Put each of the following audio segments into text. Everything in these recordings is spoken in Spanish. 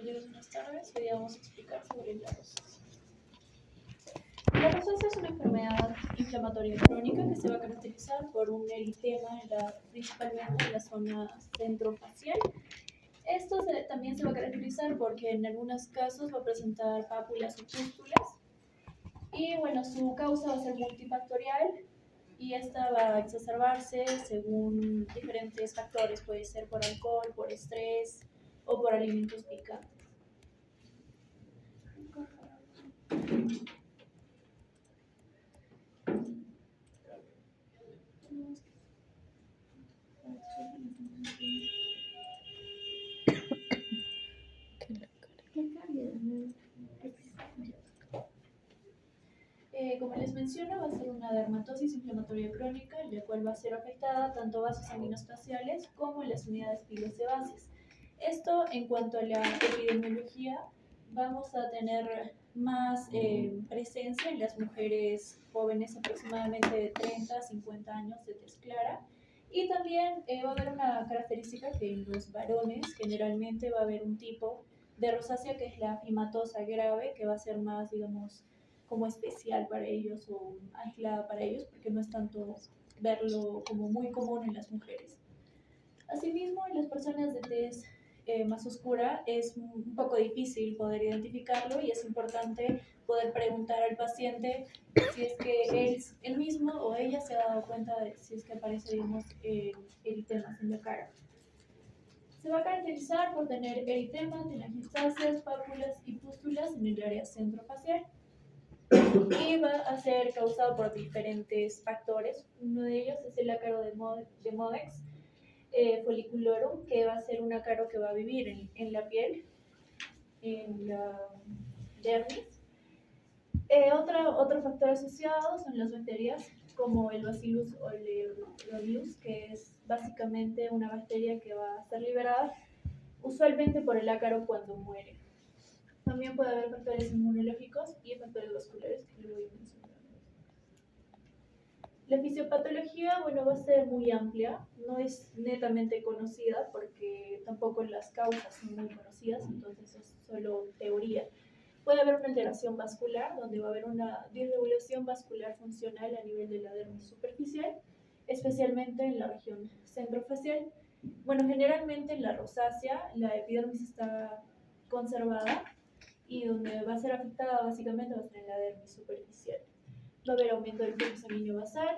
Bienvenidos, buenas tardes. Hoy vamos a explicar sobre la rosácea. La rosácea es una enfermedad inflamatoria crónica que se va a caracterizar por un eritema principalmente en la zona centrofacial. También se va a caracterizar porque en algunos casos va a presentar pápulas o pústulas. Y bueno, su causa va a ser multifactorial y esta va a exacerbarse según diferentes factores. Puede ser por alcohol, por estrés o por alimentos picantes. Como les menciono, va a ser una dermatosis inflamatoria crónica, la cual va a ser afectada tanto vasos sanguinoespaciales como en las unidades pilosebáceas. Esto en cuanto a la epidemiología, vamos a tener más presencia en las mujeres jóvenes, aproximadamente de 30 a 50 años de tez clara. Y también va a haber una característica que en los varones generalmente va a haber un tipo de rosácea que es la fimatosa grave, que va a ser más, digamos, como especial para ellos o aislada para ellos, porque no es tanto verlo como muy común en las mujeres. Asimismo, en las personas de tez más oscura es un poco difícil poder identificarlo y es importante poder preguntar al paciente si es que él mismo o ella se ha dado cuenta de si es que aparece, digamos, eritemas en la cara. Se va a caracterizar por tener eritemas, telangiectasias, pápulas y pústulas en el área centrofacial y va a ser causado por diferentes factores. Uno de ellos es el ácaro de Modex folliculorum, que va a ser un ácaro que va a vivir en la piel, en la dermis. Otro factor asociado son las bacterias, como el Bacillus oreolus, que es básicamente una bacteria que va a ser liberada usualmente por el ácaro cuando muere. También puede haber factores inmunológicos y factores vasculares que luego voy a mencionar. La fisiopatología, bueno, va a ser muy amplia, no es netamente conocida porque tampoco las causas son muy conocidas, entonces es solo teoría. Puede haber una alteración vascular, donde va a haber una disregulación vascular funcional a nivel de la dermis superficial, especialmente en la región centrofacial. Bueno, generalmente en la rosácea la epidermis está conservada y donde va a ser afectada básicamente va a ser en la dermis superficial. Va a haber aumento del flujo sanguíneo basal,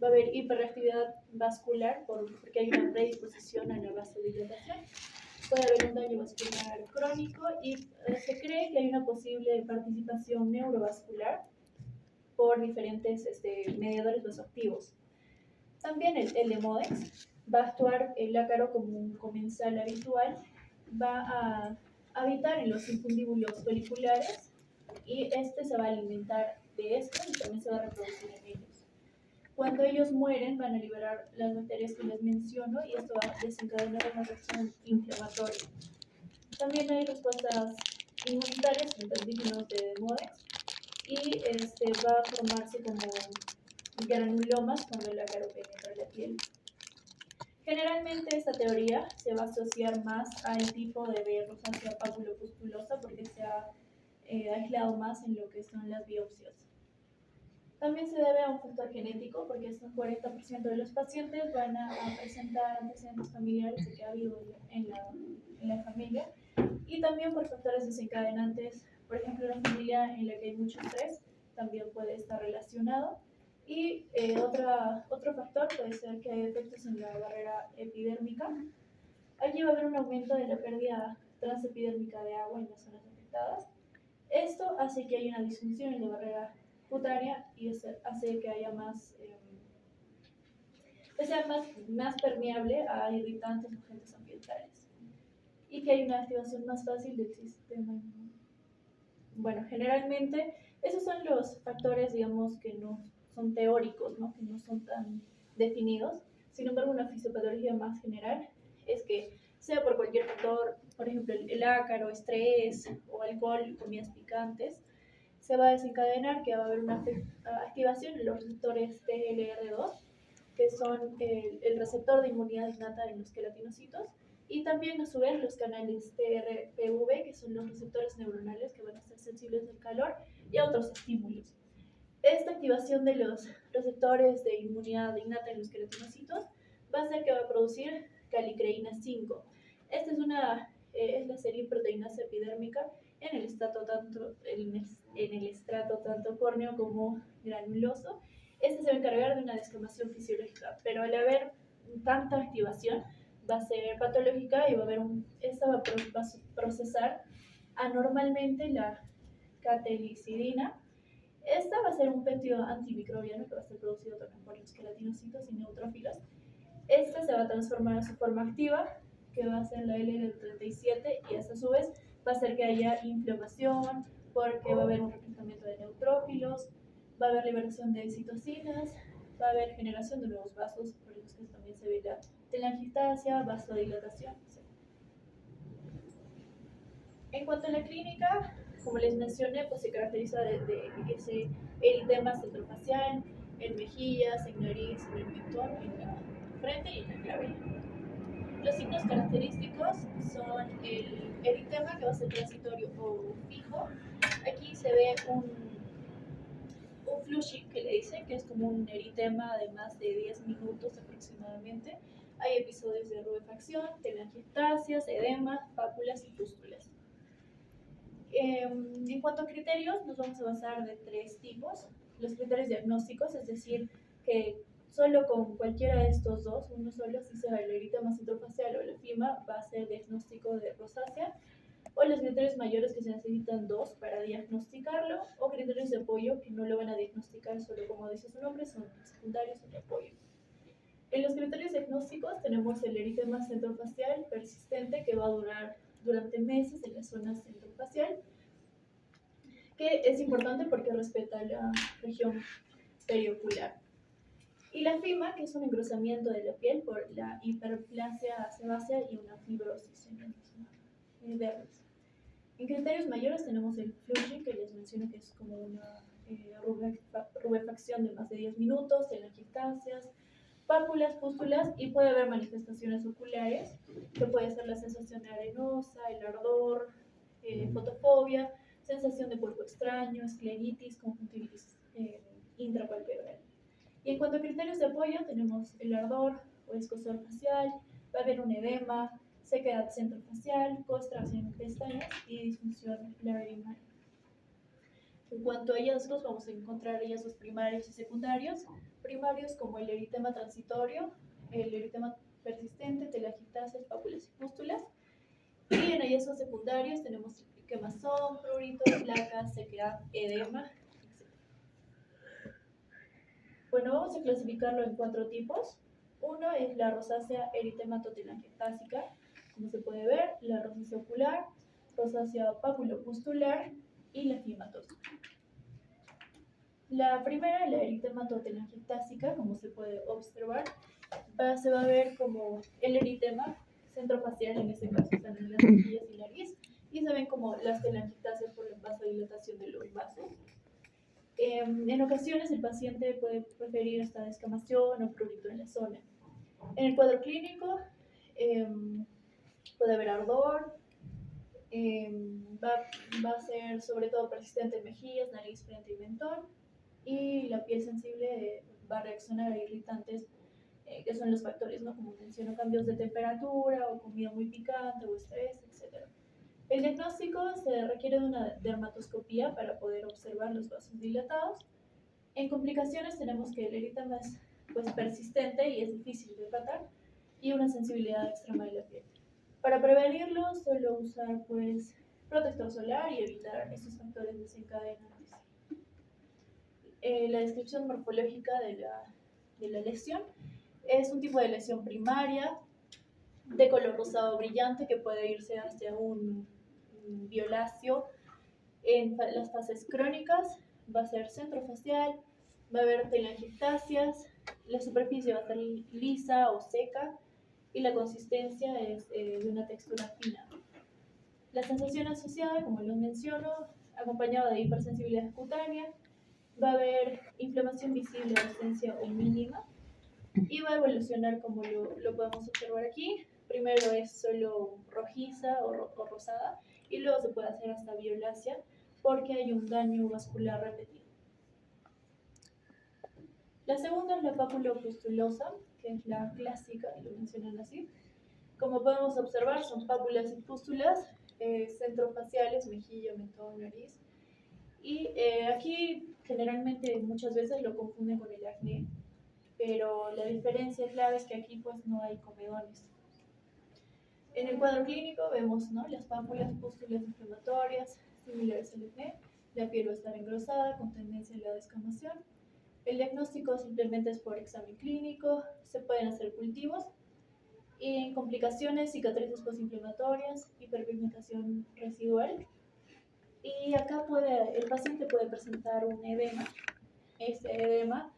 va a haber hiperreactividad vascular porque hay una predisposición a la vasodilatación, puede haber un daño vascular crónico y se cree que hay una posible participación neurovascular por diferentes mediadores vasoactivos. También el de Modex va a actuar el ácaro como un comensal habitual, va a habitar en los infundíbulos foliculares y este se va a alimentar de esto y también se va a reproducir en ellos. Cuando ellos mueren van a liberar las bacterias que les menciono y esto va a desencadenar una reacción inflamatoria. También hay respuestas inmunitarias frente antígenos de Modex y va a formarse como granulomas cuando el ácaro penetra la piel. Generalmente esta teoría se va a asociar más al tipo de rosácea papulopustulosa porque se ha aislado más en lo que son las biopsias. También se debe a un factor genético porque hasta un 40% de los pacientes van a presentar antecedentes familiares de que ha habido en la familia y también por factores desencadenantes, por ejemplo, una familia en la que hay mucho estrés también puede estar relacionado. Y otro factor puede ser que hay efectos en la barrera epidérmica. Allí va a haber un aumento de la pérdida transepidérmica de agua en las zonas afectadas. Esto hace que haya una disfunción en la barrera cutánea y hace que haya que sea más permeable a irritantes o agentes ambientales y que haya una activación más fácil del sistema inmune. Bueno, generalmente esos son los factores, digamos, que no son teóricos, ¿no? Que no son tan definidos. Sin embargo, una fisiopatología más general es que sea por cualquier factor, por ejemplo, el ácaro, estrés o alcohol, comidas picantes, se va a desencadenar que va a haber una activación de los receptores TLR2, que son el receptor de inmunidad innata en los queratinocitos, Y también a su vez los canales TRPV, que son los receptores neuronales que van a ser sensibles al calor y a otros estímulos. Esta activación de los receptores de inmunidad innata en los queratinocitos va a hacer que va a producir calicreína 5. Esta es la serina-proteinasa epidérmica en el estrato tanto córneo como granuloso. Este se va a encargar de una descamación fisiológica, pero al haber tanta activación va a ser patológica y esta va a procesar anormalmente la catelicidina. Esta va a ser un péptido antimicrobiano que va a ser producido también por los queratinocitos y neutrófilos. Esta se va a transformar a su forma activa, que va a ser la LL37, y esta a su vez va a hacer que haya inflamación, porque va a haber un reclutamiento de neutrófilos, va a haber liberación de citocinas, va a haber generación de nuevos vasos, por los que también se ve la telangiectasia, vasodilatación, etc. En cuanto a la clínica, como les mencioné, pues se caracteriza de ese eritema centrofacial, en mejillas, en nariz, en el mentón, en la frente y en la clavícula. Los signos característicos son el eritema, que va a ser transitorio o fijo. Aquí se ve un flushing, que le dicen, que es como un eritema de más de 10 minutos aproximadamente. Hay episodios de rubefacción, telangiectasias, edemas, pápulas y pústulas. En cuanto a criterios, nos vamos a basar de 3 tipos. Los criterios diagnósticos, es decir, que solo con cualquiera de estos dos, uno solo, si sea el eritema centrofacial o la FIMA, va a ser diagnóstico de rosácea. O los criterios mayores, que se necesitan 2 para diagnosticarlo, o criterios de apoyo que no lo van a diagnosticar solo como dice su nombre, son secundarios o de apoyo. En los criterios diagnósticos tenemos el eritema centrofacial persistente, que va a durar durante meses en la zona centrofacial, que es importante porque respeta la región periocular. Y la FIMA, que es un engrosamiento de la piel por la hiperplasia sebácea y una fibrosis en la misma dermis. En criterios mayores tenemos el flushing, que les menciono que es como una rubefacción de más de 10 minutos, telangiectasias, pápulas, pústulas, y puede haber manifestaciones oculares, que puede ser la sensación arenosa, el ardor, fotofobia, sensación de cuerpo extraño, escleritis, conjuntivitis intrapalpebral. Y en cuanto a criterios de apoyo, tenemos el ardor o escozor facial, va a haber un edema, sequedad centrofacial, costración en pestañas y disfunción lagrimal. En cuanto a hallazgos, vamos a encontrar hallazgos primarios y secundarios. Primarios como el eritema transitorio, el eritema persistente, telangiectasias, pápulas y pústulas. Y en hallazgos secundarios tenemos quemazón, prurito, placas, sequedad, edema, etc. Bueno, vamos a clasificarlo en 4 tipos. Uno es la rosácea eritematotelangiectásica, como se puede ver, la rosácea ocular, rosácea papulopustular y la fimatosa. La primera, la eritematotelangiectásica, como se puede observar, se va a ver como el eritema centrofacial, en este caso están en las mejillas y nariz, y se ven como las telangiectasias por la vasodilatación de los vasos. En ocasiones el paciente puede preferir esta descamación o prurito en la zona. En el cuadro clínico puede haber ardor, va a ser sobre todo persistente en mejillas, nariz, frente y mentón, y la piel sensible va a reaccionar a irritantes, que son los factores, ¿no? Como menciono, cambios de temperatura o comida muy picante o estrés, etc. El diagnóstico se requiere de una dermatoscopía para poder observar los vasos dilatados. En complicaciones tenemos que el eritema es persistente y es difícil de tratar, y una sensibilidad extrema de la piel. Para prevenirlo, suelo usar protector solar y evitar esos factores desencadenantes. La descripción morfológica de la lesión es un tipo de lesión primaria de color rosado brillante que puede irse hacia un violáceo. En las fases crónicas va a ser centrofacial, va a haber telangiectasias, la superficie va a estar lisa o seca y la consistencia es de una textura fina. La sensación asociada, como lo menciono, acompañada de hipersensibilidad cutánea, va a haber inflamación visible, ausencia o mínima, y va a evolucionar como lo podemos observar aquí, primero es solo rojiza o rosada y luego se puede hacer hasta violácea porque hay un daño vascular repetido. La segunda es la pápula pustulosa, que es la clásica, y lo mencionan así. Como podemos observar, son pápulas y pústulas centrofaciales, mejilla, mentón, nariz. Y aquí generalmente muchas veces lo confunden con el acné, pero la diferencia clave es que aquí pues no hay comedones. En el cuadro clínico vemos, ¿no?, las pápulas, pústulas inflamatorias similares al acné, la piel va a estar engrosada con tendencia a la descamación. El diagnóstico simplemente es por examen clínico, se pueden hacer cultivos y complicaciones, cicatrices postinflamatorias, hiperpigmentación residual. Y acá el paciente puede presentar un edema. Este edema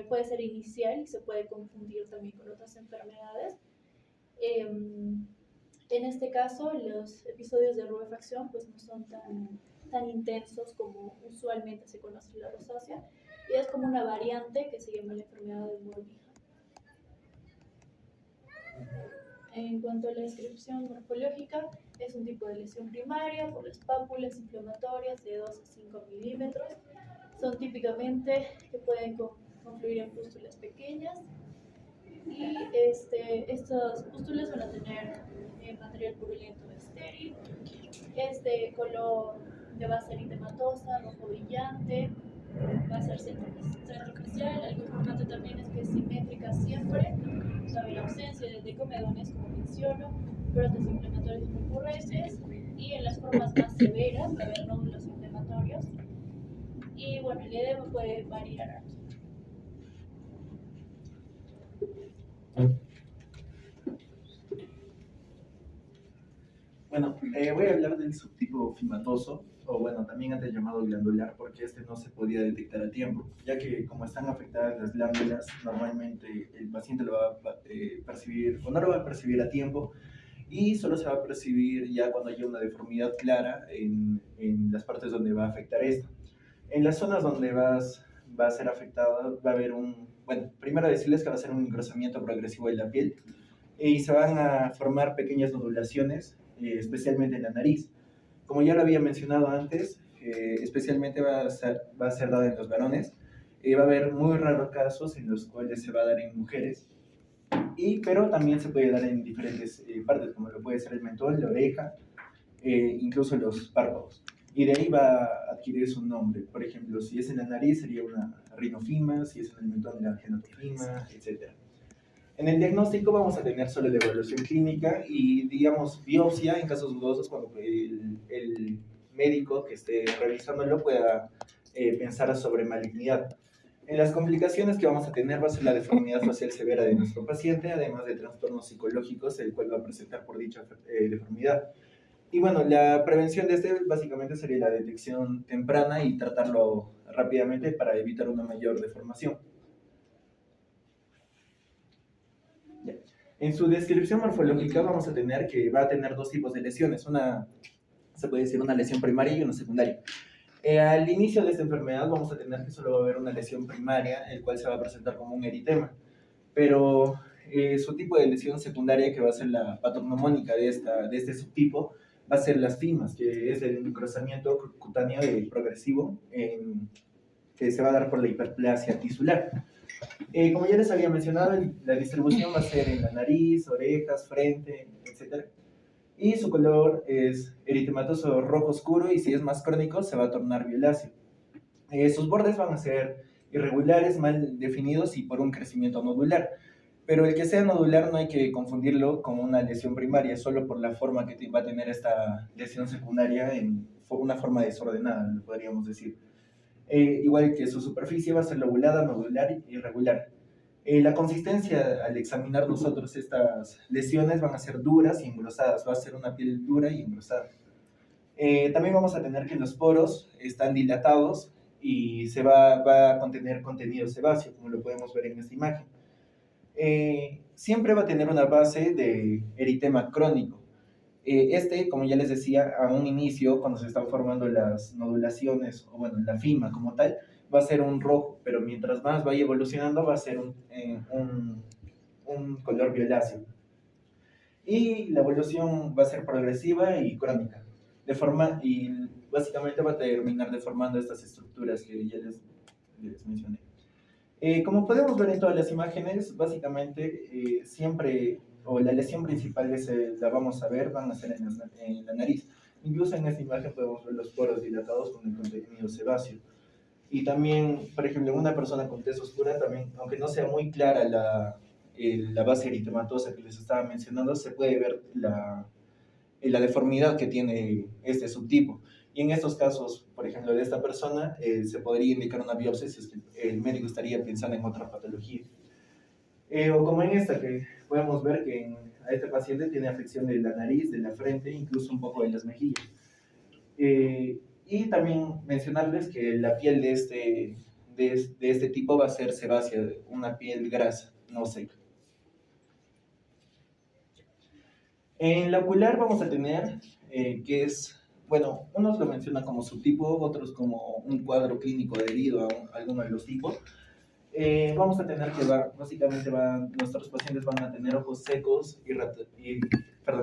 puede ser inicial y se puede confundir también con otras enfermedades. En este caso, los episodios de rubefacción pues, no son tan intensos como usualmente se conoce en la rosácea, y es como una variante que se llama la enfermedad de Morbihan. En cuanto a la descripción morfológica, es un tipo de lesión primaria por las pápulas inflamatorias de 2 a 5 milímetros. Son típicamente que pueden confluir en pústulas pequeñas, y estas pústulas van a tener material purulento estéril, de color que va a ser eritematosa, rojo brillante, va a ser centrofacial. Algo importante también es que es simétrica siempre, sabe la ausencia de comedones, como menciono, brotes inflamatorios recurrentes, y en las formas más severas va a haber nódulos inflamatorios. Y bueno, el edema puede variar. Bueno, voy a hablar del subtipo fimatoso, o bueno, también antes llamado glandular, porque este no se podía detectar a tiempo, ya que como están afectadas las glándulas, normalmente el paciente lo va a percibir, o no lo va a percibir a tiempo, y solo se va a percibir ya cuando haya una deformidad clara en las partes donde va a afectar esto. En las zonas donde va a ser afectado, va a haber bueno, primero decirles que va a ser un engrosamiento progresivo de la piel, y se van a formar pequeñas nodulaciones, especialmente en la nariz. Como ya lo había mencionado antes, especialmente va a ser dada en los varones. Va a haber muy raros casos en los cuales se va a dar en mujeres, pero también se puede dar en diferentes partes, como lo puede ser el mentón, la oreja, incluso los párpados. Y de ahí va a adquirir su nombre. Por ejemplo, si es en la nariz sería una rinofima, si es en el mentón la genotofima, etc. En el diagnóstico vamos a tener solo la evaluación clínica y, digamos, biopsia en casos dudosos cuando el médico que esté revisándolo pueda pensar sobre malignidad. En las complicaciones que vamos a tener va a ser la deformidad facial severa de nuestro paciente, además de trastornos psicológicos, el cual va a presentar por dicha deformidad. Y bueno, la prevención de este básicamente sería la detección temprana y tratarlo rápidamente para evitar una mayor deformación. En su descripción morfológica vamos a tener que va a tener dos tipos de lesiones, se puede decir una lesión primaria y una secundaria. Al inicio de esta enfermedad vamos a tener que solo va a haber una lesión primaria, el cual se va a presentar como un eritema, pero su tipo de lesión secundaria, que va a ser la patognomónica de este subtipo, va a ser las fimas, que es el engrosamiento cutáneo progresivo que se va a dar por la hiperplasia tisular. Como ya les había mencionado, la distribución va a ser en la nariz, orejas, frente, etc. Y su color es eritematoso rojo oscuro, y si es más crónico se va a tornar violáceo. Sus bordes van a ser irregulares, mal definidos y por un crecimiento nodular. Pero el que sea nodular no hay que confundirlo con una lesión primaria, solo por la forma que va a tener esta lesión secundaria, en una forma desordenada, podríamos decir. Igual que su superficie va a ser lobulada, nodular y irregular. La consistencia al examinar nosotros estas lesiones van a ser duras y engrosadas, va a ser una piel dura y engrosada. También vamos a tener que los poros están dilatados y va a contener contenido sebáceo, como lo podemos ver en esta imagen. Siempre va a tener una base de eritema crónico. Como ya les decía, a un inicio, cuando se están formando las nodulaciones, o bueno, la fima como tal, va a ser un rojo, pero mientras más vaya evolucionando va a ser un color violáceo. Y la evolución va a ser progresiva y crónica, y básicamente va a terminar deformando estas estructuras que ya les mencioné. Como podemos ver en todas las imágenes, básicamente siempre, o la lesión principal la vamos a ver, van a ser en la nariz. Incluso en esta imagen podemos ver los poros dilatados con el contenido sebáceo. Y también, por ejemplo, en una persona con tez oscura, también, aunque no sea muy clara la base eritematosa que les estaba mencionando, se puede ver la deformidad que tiene este subtipo. Y en estos casos, por ejemplo, de esta persona, se podría indicar una biopsia si es que el médico estaría pensando en otra patología. O como en esta, que podemos ver que a este paciente tiene afección de la nariz, de la frente, incluso un poco de las mejillas. Y también mencionarles que la piel de este tipo va a ser sebácea, una piel grasa, no seca. En la ocular vamos a tener que es, bueno, unos lo mencionan como subtipo, otros como un cuadro clínico debido a alguno de los tipos. Vamos a tener que básicamente nuestros pacientes van a tener ojos secos,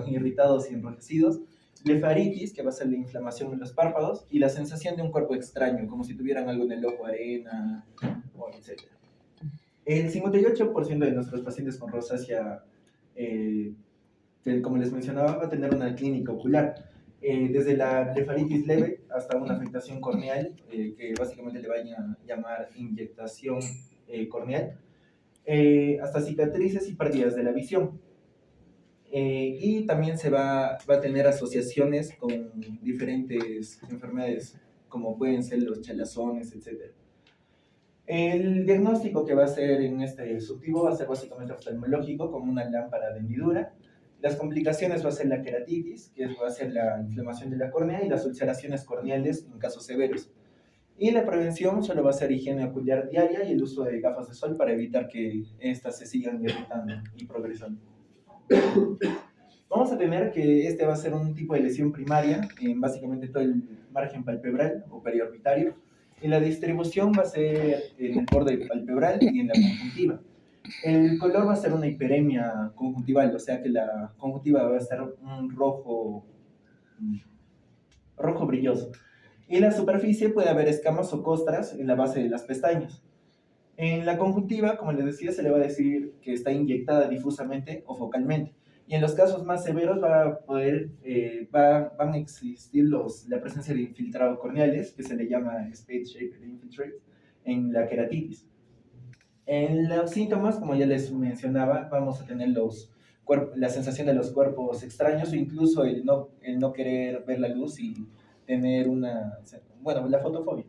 irritados y enrojecidos, blefaritis, que va a ser la inflamación en los párpados, y la sensación de un cuerpo extraño, como si tuvieran algo en el ojo, arena, etc. El 58% de nuestros pacientes con rosácea, como les mencionaba, va a tener una clínica ocular. Desde la blefaritis leve hasta una afectación corneal, que básicamente le vayan a llamar inyectación corneal, hasta cicatrices y pérdidas de la visión. Y también se va a tener asociaciones con diferentes enfermedades, como pueden ser los chalazones, etc. El diagnóstico que va a ser en este subtipo va a ser básicamente oftalmológico, como una lámpara de hendidura. Las complicaciones va a ser la queratitis, que va a ser la inflamación de la córnea, y las ulceraciones corneales en casos severos. Y la prevención solo va a ser higiene ocular diaria y el uso de gafas de sol para evitar que éstas se sigan irritando y progresando. Vamos a tener que este va a ser un tipo de lesión primaria en básicamente todo el margen palpebral o periorbitario, y la distribución va a ser en el borde palpebral y en la conjuntiva. El color va a ser una hiperemia conjuntival, o sea que la conjuntiva va a estar un rojo brilloso. Y en la superficie puede haber escamas o costras en la base de las pestañas. En la conjuntiva, como les decía, se le va a decir que está inyectada difusamente o focalmente. Y en los casos más severos van a existir la presencia de infiltrados corneales, que se le llama spade-shaped infiltrate, en la queratitis. En los síntomas, como ya les mencionaba, vamos a tener la sensación de los cuerpos extraños, o incluso el no querer ver la luz y tener la fotofobia.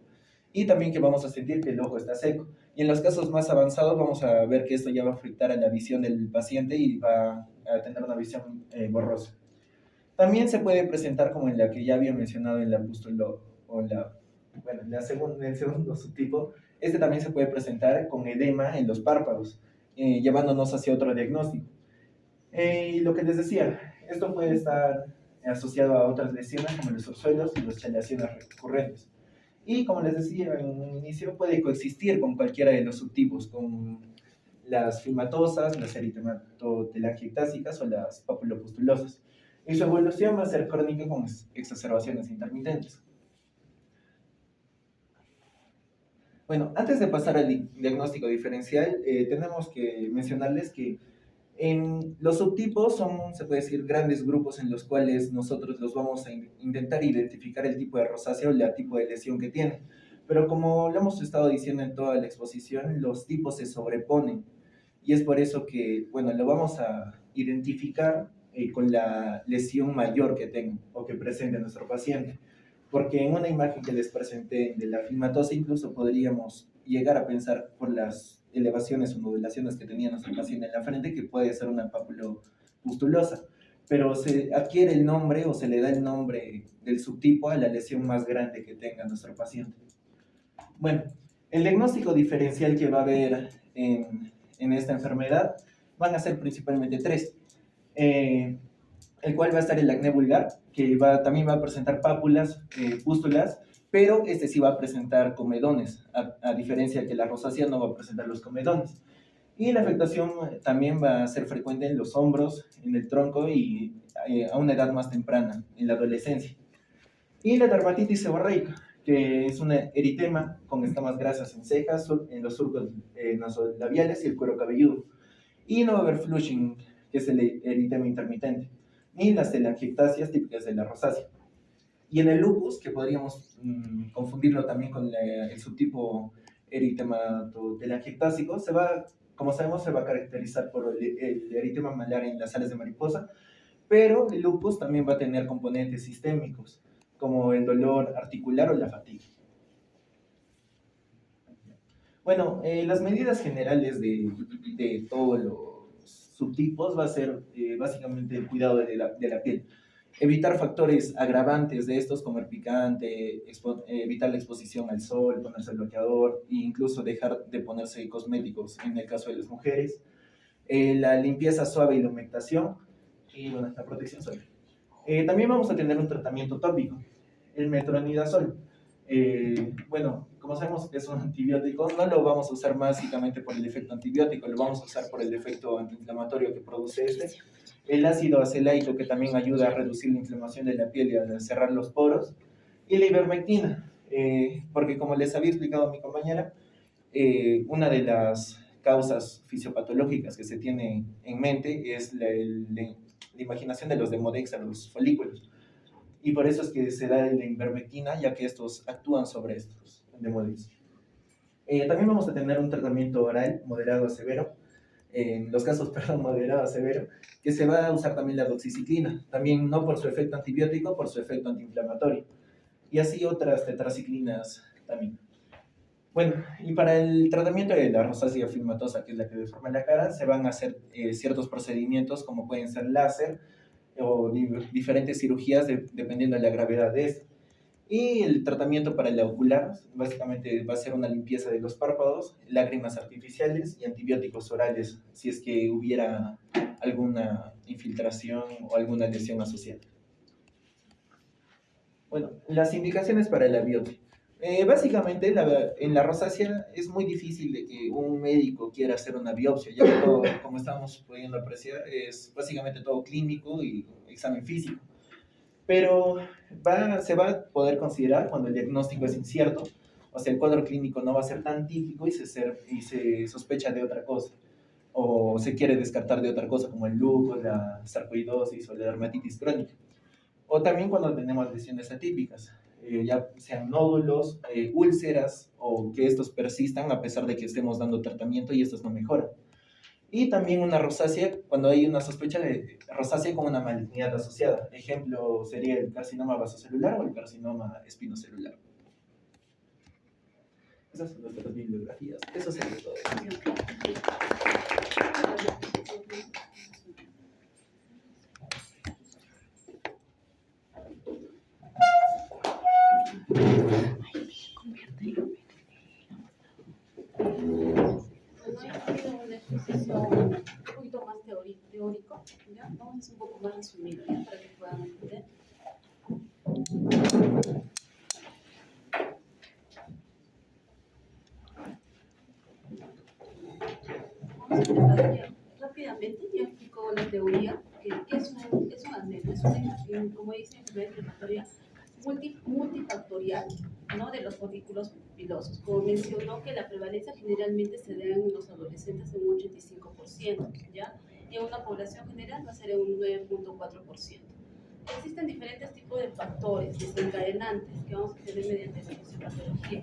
Y también que vamos a sentir que el ojo está seco. Y en los casos más avanzados vamos a ver que esto ya va a afectar a la visión del paciente y va a tener una visión borrosa. También se puede presentar como en la que ya había mencionado en la pustulo, en el segundo subtipo. Este también se puede presentar con edema en los párpados, llevándonos hacia otro diagnóstico. Y lo que les decía, esto puede estar asociado a otras lesiones como los orzuelos y las chalaciones recurrentes. Y como les decía en un inicio, puede coexistir con cualquiera de los subtipos, con las fimatosas, las eritematotelangiectásicas o las papulopustulosas. Y su evolución va a ser crónica con exacerbaciones intermitentes. Bueno, antes de pasar al diagnóstico diferencial, tenemos que mencionarles que en los subtipos son, se puede decir, grandes grupos en los cuales nosotros los vamos a intentar identificar el tipo de rosácea o el tipo de lesión que tiene. Pero como lo hemos estado diciendo en toda la exposición, los tipos se sobreponen. Y es por eso que, bueno, lo vamos a identificar con la lesión mayor que tenga o que presente nuestro paciente. Porque en una imagen que les presenté de la filmatosa, incluso podríamos llegar a pensar por las elevaciones o nodulaciones que tenía nuestro paciente en la frente que puede ser una papulopustulosa, pero se adquiere el nombre o se le da el nombre del subtipo a la lesión más grande que tenga nuestro paciente. Bueno, el diagnóstico diferencial que va a haber en esta enfermedad van a ser principalmente tres. El cual va a estar el acné vulgar, que también va a presentar pápulas, pústulas, pero este sí va a presentar comedones, a diferencia que la rosácea no va a presentar los comedones. Y la afectación también va a ser frecuente en los hombros, en el tronco y a una edad más temprana, en la adolescencia. Y la dermatitis seborreica, que es un eritema con escamas grasas en cejas, en los surcos nasolabiales y el cuero cabelludo. Y no va a haber flushing, que es el eritema intermitente, ni las telangiectasias típicas de la rosácea. Y en el lupus, que podríamos confundirlo también con el subtipo eritematotelangiectásico, como sabemos, se va a caracterizar por el eritema malar en las alas de mariposa, pero el lupus también va a tener componentes sistémicos, como el dolor articular o la fatiga. Bueno, las medidas generales de todos los subtipos va a ser básicamente el cuidado de la piel. Evitar factores agravantes de estos como el picante, evitar la exposición al sol, ponerse el bloqueador e incluso dejar de ponerse cosméticos en el caso de las mujeres. La limpieza suave y la humectación y bueno, la protección solar. También vamos a tener un tratamiento tópico, el metronidazol. Bueno, como sabemos que es un antibiótico, no lo vamos a usar básicamente por el efecto antibiótico, lo vamos a usar por el efecto antiinflamatorio que produce este. El ácido acelaico, que también ayuda a reducir la inflamación de la piel y a cerrar los poros. Y la ivermectina, porque como les había explicado mi compañera, una de las causas fisiopatológicas que se tiene en mente es la imaginación de los demodex a los folículos. Y por eso es que se da la ivermectina, ya que estos actúan sobre estos demodex. También vamos a tener un tratamiento oral moderado a severo, en los casos, perdón, moderado a severo, que se va a usar también la doxiciclina, también no por su efecto antibiótico, por su efecto antiinflamatorio. Y así otras tetraciclinas también. Bueno, y para el tratamiento de la rosácea fibromatosa, que es la que deforma la cara, se van a hacer ciertos procedimientos como pueden ser láser o diferentes cirugías dependiendo de la gravedad de esto. Y el tratamiento para el ocular, básicamente va a ser una limpieza de los párpados, lágrimas artificiales y antibióticos orales, si es que hubiera alguna infiltración o alguna lesión asociada. Bueno, las indicaciones para la biopsia. Básicamente, en la rosácea es muy difícil de que un médico quiera hacer una biopsia, ya que todo, como estamos pudiendo apreciar, es básicamente todo clínico y examen físico. Pero se va a poder considerar cuando el diagnóstico es incierto, o sea, el cuadro clínico no va a ser tan típico y se sospecha de otra cosa, o se quiere descartar de otra cosa como el lupus, la sarcoidosis o la dermatitis crónica. O también cuando tenemos lesiones atípicas, ya sean nódulos, úlceras o que estos persistan a pesar de que estemos dando tratamiento y estos no mejoran. Y también una rosácea, cuando hay una sospecha de rosácea con una malignidad asociada. Ejemplo sería el carcinoma vasocelular o el carcinoma espinocelular. Esas son nuestras bibliografías. Eso sería todo. Una exposición un poquito más teórico, ¿ya? Vamos a hacer un poco más resumido, ¿ya? Para que puedan entender. Vamos a empezar ya. Rápidamente, ya explico la teoría, que es un acné, es una, como dice, enfermedad inflamatoria multifactorial, ¿no? De los folículos pilosos. Como mencionó, que la prevalencia generalmente se da en los adolescentes en un 85%, ¿ya? Y en una población general va a ser en un 9.4%. Existen diferentes tipos de factores desencadenantes que vamos a tener mediante la fisiopatología.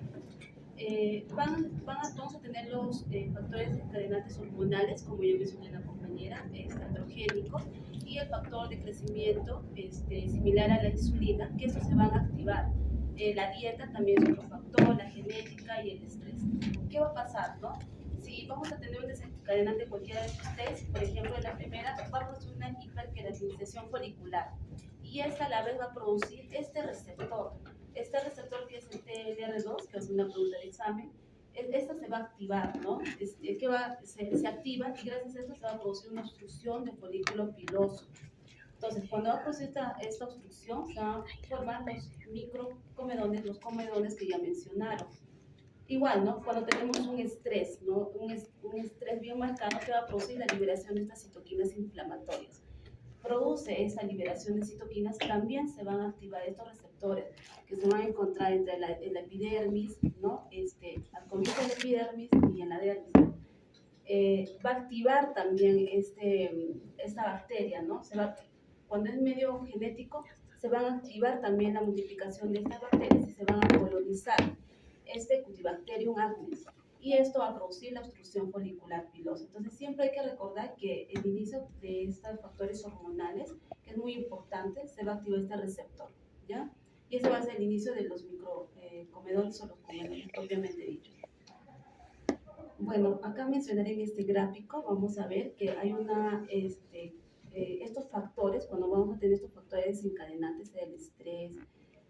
Vamos a tener los factores desencadenantes hormonales, como ya mencioné la compañera, androgénicos, y el factor de crecimiento similar a la insulina, que estos se van a activar. La dieta también es otro factor, la genética y el estrés. ¿Qué va a pasar, no? Si vamos a tener un desencadenante cualquiera de ustedes, por ejemplo, en la primera va a producir una hiperqueratinización folicular, y esta a la vez va a producir este receptor que es el TLR2, que es una pregunta de examen. Esta se va a activar, ¿no? Se activa y gracias a esto se va a producir una obstrucción del folículo piloso. Entonces, cuando va a producir esta obstrucción, se van a formar los microcomedones, los comedones que ya mencionaron. Igual, ¿no? Cuando tenemos un estrés, ¿no? Un estrés bien marcado que va a producir la liberación de estas citoquinas inflamatorias. Produce esta liberación de citoquinas, también se van a activar estos receptores que se van a encontrar entre la epidermis, ¿no? Al comienzo de la epidermis y en la dermis. Va a activar también esta bacteria, ¿no? Cuando es medio genético, se van a activar también la multiplicación de estas bacterias y se van a colonizar este Cutibacterium acnes. Y esto va a producir la obstrucción folicular pilosa. Entonces, siempre hay que recordar que el inicio de estos factores hormonales, que es muy importante, se va a activar este receptor, ¿ya? Y ese va a ser el inicio de los microcomedores o los comedores propiamente dichos. Bueno, acá mencionaré en este gráfico, vamos a ver que hay estos factores, cuando vamos a tener estos factores desencadenantes, sea el estrés,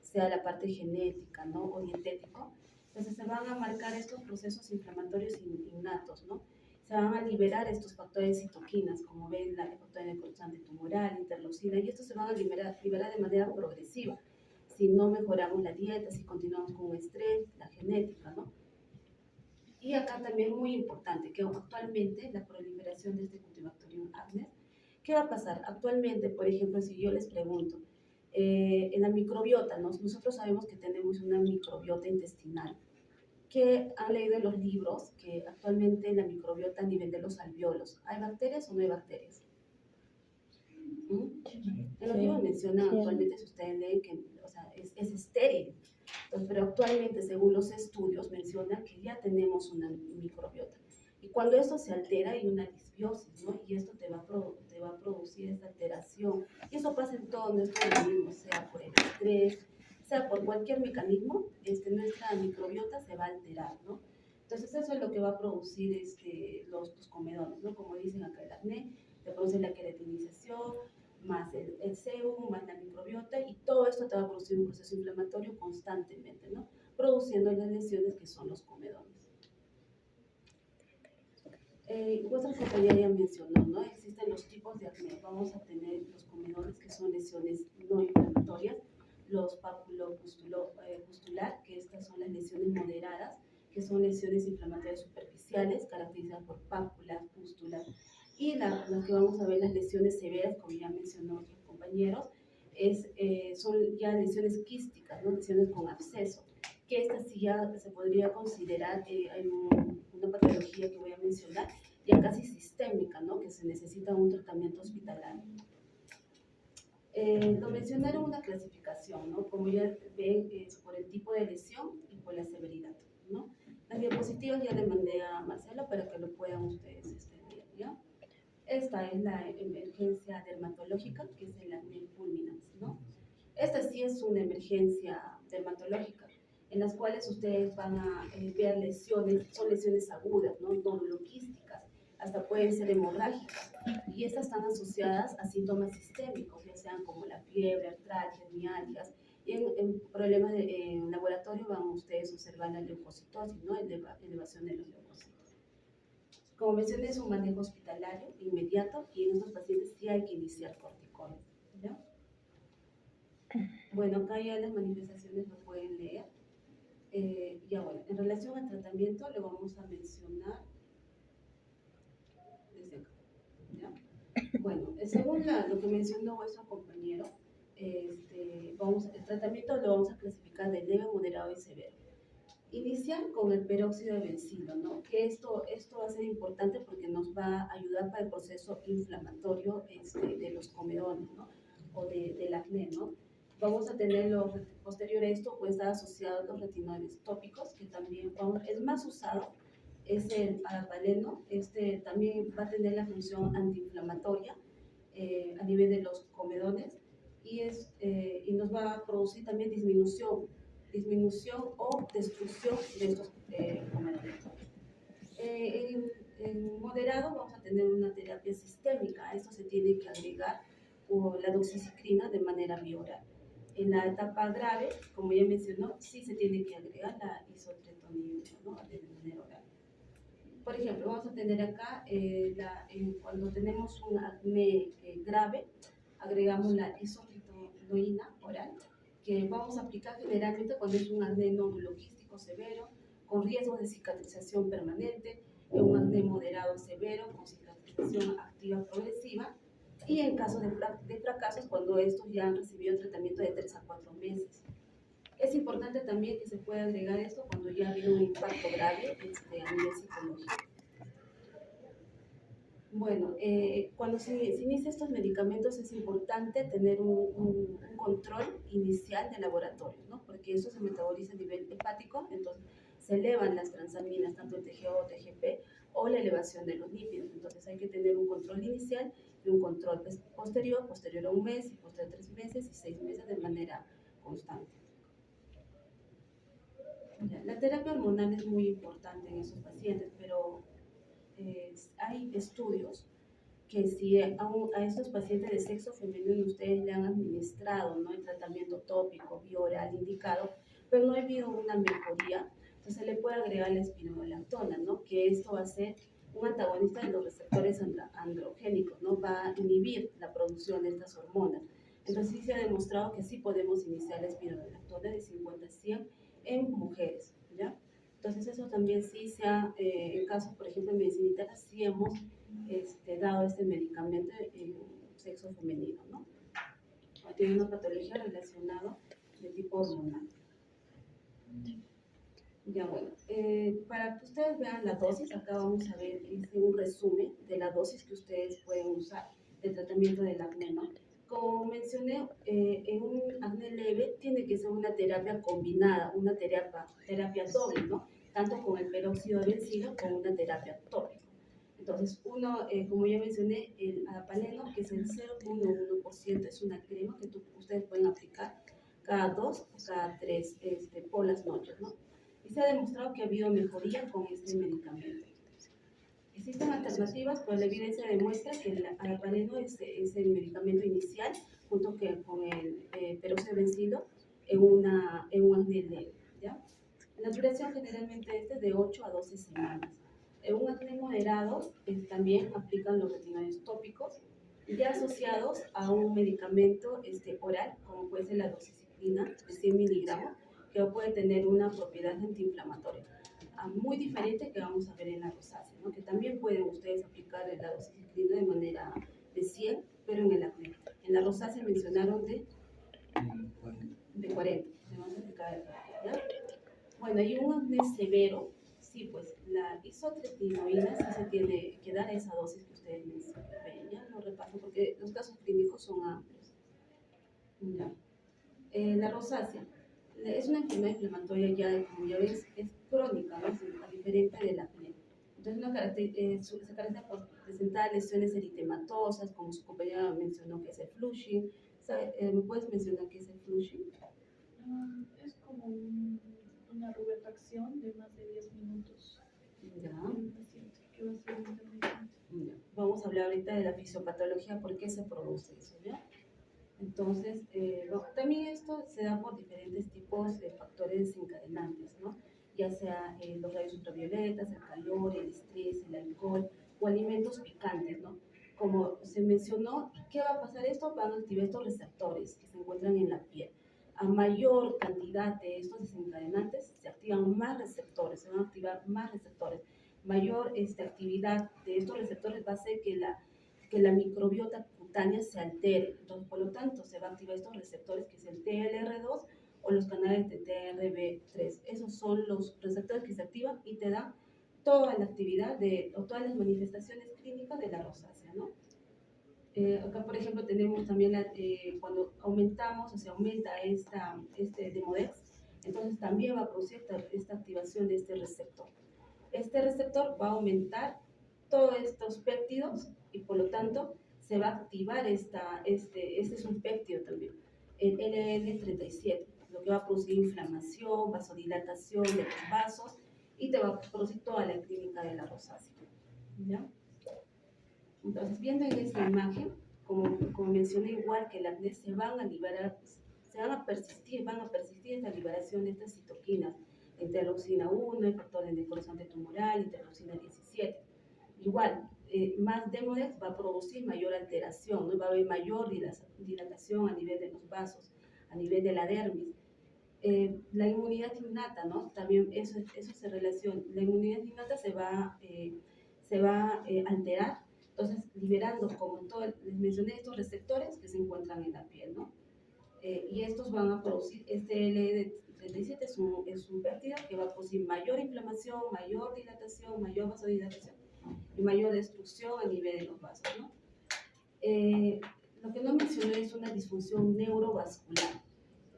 sea la parte genética, ¿no? O dietético, entonces se van a marcar estos procesos inflamatorios innatos, ¿no? Se van a liberar estos factores citoquinas, como ven, la factor necrotizante tumoral, interleucina, y estos se van a liberar de manera progresiva, si no mejoramos la dieta, si continuamos con estrés, la genética, ¿no? Y acá también muy importante que actualmente la proliferación de este Cutibacterium acnes, ¿qué va a pasar? Actualmente, por ejemplo, si yo les pregunto, en la microbiota, nosotros sabemos que tenemos una microbiota intestinal, que han leído en los libros que actualmente en la microbiota a nivel de los alvéolos, ¿hay bacterias o no hay bacterias? En los libros mencionan actualmente, si ustedes leen, que o sea, es estéril. Entonces, pero actualmente, según los estudios, mencionan que ya tenemos una microbiota. Y cuando esto se altera, hay una disbiosis, ¿no? Y esto te va a producir esta alteración. Y eso pasa en todo nuestro organismo, sea por el estrés, sea por cualquier mecanismo, nuestra microbiota se va a alterar, ¿no? Entonces, eso es lo que va a producir los comedones, ¿no? Como dicen acá, el acné, te produce la queratinización, más el sebum, más la microbiota, y todo esto te va a producir un proceso inflamatorio constantemente, ¿no? Produciendo las lesiones que son los comedones. Vuestra compañera ya mencionó, ¿no? Existen los tipos de acné. Vamos a tener los comedones, que son lesiones no inflamatorias, los papulopustular, que estas son las lesiones moderadas, que son lesiones inflamatorias superficiales, caracterizadas por pápulas, pústulas, y las que vamos a ver, las lesiones severas, como ya mencionó otros compañeros, son ya lesiones quísticas, ¿no? Lesiones con absceso, que estas sí ya se podría considerar, hay una patología que voy a mencionar, ya casi sistémica, ¿no? Que se necesita un tratamiento hospitalario. Lo mencionaron una clasificación, ¿no? Como ya ven, es por el tipo de lesión y por la severidad, ¿no? Las diapositivas ya le mandé a Marcelo para que lo puedan ustedes ver, ¿ya? Esta es la emergencia dermatológica, que es el acné fulminans, ¿no? Esta sí es una emergencia dermatológica, en las cuales ustedes van a ver lesiones, son lesiones agudas, ¿no? Noduloquísticas, hasta pueden ser hemorrágicas, y estas están asociadas a síntomas sistémicos, ya sean como la fiebre, artralgias, mialgias, y en problemas en laboratorio van ustedes a observar la leucocitosis, ¿no? Elevación de los leucocitos. Como mencioné, es un manejo hospitalario inmediato, y en estos pacientes sí hay que iniciar corticoides, ¿ya? Bueno, acá ya las manifestaciones lo pueden leer. Ya bueno, en relación al tratamiento le vamos a mencionar desde acá, ¿ya? Bueno, según lo que mencionó vuestro compañero, el tratamiento lo vamos a clasificar de leve, moderado y severo. Iniciar con el peróxido de bencilo, ¿no? Que esto va a ser importante porque nos va a ayudar para el proceso inflamatorio de los comedones, ¿no? O del acné, ¿no? Vamos a tener posterior a esto, puede estar asociado a los retinoides tópicos, que también es más usado, es el parabaleno. También va a tener la función antiinflamatoria a nivel de los comedones, y nos va a producir también disminución o destrucción de estos comedones. En moderado vamos a tener una terapia sistémica. A esto se tiene que agregar la doxiciclina de manera bioral. En la etapa grave, como ya mencionó, sí se tiene que agregar la isotretinoína, ¿no? De manera oral. Por ejemplo, vamos a tener acá, cuando tenemos un acné grave, agregamos la isotretinoína oral, que vamos a aplicar generalmente cuando es un acné noduloquístico severo, con riesgo de cicatrización permanente, en un acné moderado severo con cicatrización activa progresiva, y en caso de fracasos cuando estos ya han recibido un tratamiento de 3 a 4 meses. Es importante también que se pueda agregar esto cuando ya ha habido un impacto grave a nivel psicológico. Bueno, cuando se inicia estos medicamentos es importante tener un control inicial de laboratorio, ¿no? Porque eso se metaboliza a nivel hepático, entonces se elevan las transaminas, tanto el TGO, TGP, o la elevación de los lípidos. Entonces hay que tener un control inicial y un control posterior a un mes, y posterior a 3 meses y 6 meses de manera constante. La terapia hormonal es muy importante en esos pacientes, pero hay estudios que si a estos pacientes de sexo femenino ustedes le han administrado, ¿no?, el tratamiento tópico, bioral indicado, pero no ha habido una mejoría, entonces se le puede agregar la espironolactona, ¿no?, que esto va a ser un antagonista de los receptores androgénicos, ¿no?, va a inhibir la producción de estas hormonas. Entonces sí se ha demostrado que sí podemos iniciar la espironolactona de 50 a 100 en mujeres, ¿ya? Entonces eso también sí se ha, en casos, por ejemplo, en medicina interna, sí hemos dado este medicamento en sexo femenino, ¿no? Tiene una patología relacionada de tipo hormonal. Ya bueno, para que ustedes vean la dosis, acá vamos a ver un resumen de la dosis que ustedes pueden usar de tratamiento del acné, ¿no? Como mencioné, en un acné leve tiene que ser una terapia combinada, una terapia doble, ¿no? Tanto con el peróxido de bencilo como una terapia tópica. Entonces, como ya mencioné, el apaleno, que es el 0,1%, es una crema que ustedes pueden aplicar cada 2 o cada 3 por las noches, ¿no? Y se ha demostrado que ha habido mejoría con este medicamento. Existen alternativas, pero la evidencia demuestra que el apaleno es el medicamento inicial junto con el peróxido de bencilo en un acné leve, ¿ya? La duración generalmente es de 8 a 12 semanas. En un acné moderado también aplican los retinoides tópicos ya asociados a un medicamento oral, como puede ser la doxiciclina de 100 miligramos, que puede tener una propiedad antiinflamatoria. Muy diferente que vamos a ver en la rosácea, ¿no?, que también pueden ustedes aplicar la doxiciclina de manera de 100, pero en el acné. En la rosácea mencionaron de 40. Vamos a aplicar, ¿ya? Bueno, y un acné severo, sí, pues la isotretinoína sí se tiene que dar esa dosis que ustedes ven, ya no repaso porque los casos clínicos son amplios. Ya. La rosácea es una enfermedad inflamatoria ya, como ya ves, es crónica, ¿no?, a diferente del acné. Entonces se caracteriza por presentar lesiones eritematosas, como su compañera mencionó que es el flushing. ¿Me puedes mencionar qué es el flushing? Es como una rubefacción de más de 10 minutos Ya. en un paciente que va a ser intermitente. Ya. Vamos a hablar ahorita de la fisiopatología, por qué se produce eso, ¿ya? Entonces, también esto se da por diferentes tipos de factores desencadenantes, ¿no? Ya sea los rayos ultravioletas, el calor, el estrés, el alcohol o alimentos picantes, ¿no? Como se mencionó, ¿qué va a pasar esto? Van a activar estos receptores que se encuentran en la piel. A mayor cantidad de estos desencadenantes, se activan más receptores, se van a activar más receptores. Mayor actividad de estos receptores va a hacer que la microbiota cutánea se altere. Entonces, por lo tanto, se va a activar estos receptores, que es el TLR2 o los canales de TRB3. Esos son los receptores que se activan y te dan toda la actividad o todas las manifestaciones clínicas de la rosácea, ¿no? Acá, por ejemplo, tenemos también cuando aumentamos o se aumenta Demodex, entonces también va a producir esta activación de este receptor. Este receptor va a aumentar todos estos péptidos y por lo tanto se va a activar este es un péptido también, el LN37, lo que va a producir inflamación, vasodilatación de los vasos y te va a producir toda la clínica de la rosácea, ¿ya? Entonces, viendo en esta imagen, como mencioné, igual que el acné, se van a liberar, van a persistir esta liberación de estas citoquinas, interleucina 1, el factor de necrosante tumoral, interleucina 17. Igual, más Demodex va a producir mayor alteración, ¿no? Va a haber mayor dilatación a nivel de los vasos, a nivel de la dermis. La inmunidad innata, ¿no? También eso se relaciona. La inmunidad innata se va a alterar, entonces liberando, como todo, les mencioné, estos receptores que se encuentran en la piel, ¿no? Y estos van a producir, este LD37 es un péptido que va a producir mayor inflamación, mayor dilatación, mayor vasodilatación y mayor destrucción a nivel de los vasos, ¿no? Lo que no mencioné es una disfunción neurovascular,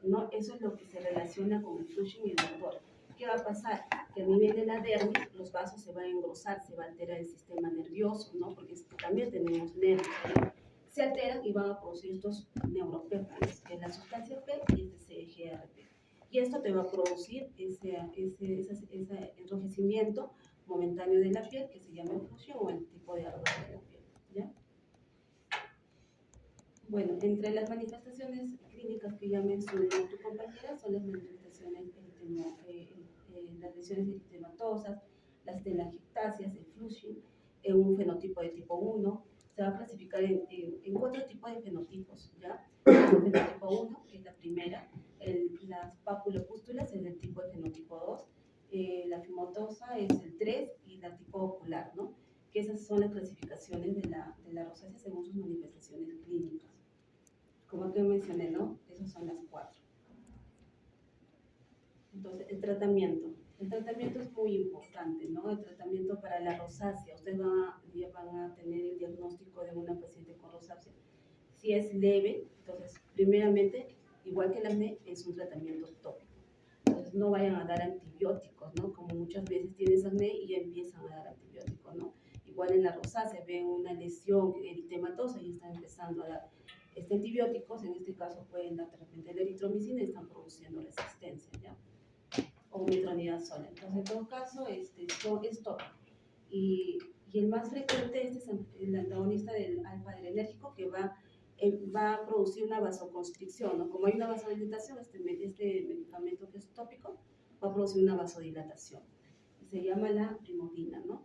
¿no? Eso es lo que se relaciona con el flushing y el dolor. ¿Qué va a pasar? Que a nivel de la dermis los vasos se van a engrosar, se va a alterar el sistema nervioso, ¿no? Porque también tenemos nervios, ¿no? Se alteran y van a producir estos neuropéptidos, que es la sustancia P y este CGRP. Y esto te va a producir ese enrojecimiento momentáneo de la piel, que se llama eflusión o el tipo de ardor de la piel, ¿ya? Bueno, entre las manifestaciones clínicas que ya mencionó tu compañera son las manifestaciones, las lesiones eritematosas, las telangiectasias, el flushing, un fenotipo de tipo 1. Se va a clasificar en 4 tipos de fenotipos, ¿ya? El fenotipo 1, que es la primera, las papulopústulas es del tipo de fenotipo 2, la fimatosa es el 3 y la tipo ocular, ¿no? Que esas son las clasificaciones de la rosácea según sus manifestaciones clínicas. Como te mencioné, ¿no? Esas son las 4. Entonces, el tratamiento. El tratamiento es muy importante, ¿no? El tratamiento para la rosácea. Ustedes van a tener el diagnóstico de una paciente con rosácea. Si es leve, entonces, primeramente, igual que el acné, es un tratamiento tópico. Entonces, no vayan a dar antibióticos, ¿no? Como muchas veces tienes acné y ya empiezan a dar antibióticos, ¿no? Igual en la rosácea, ven una lesión eritematosa y están empezando a dar antibióticos, en este caso pueden dar de repente la eritromicina y están produciendo resistencia, ¿ya? O metronidazol. Entonces, en todo caso, esto es tópico. Y el más frecuente es el antagonista del alfa-adrenérgico que va a producir una vasoconstricción, ¿no? Como hay una vasodilatación, este medicamento que es tópico va a producir una vasodilatación. Se llama la primodina, ¿no?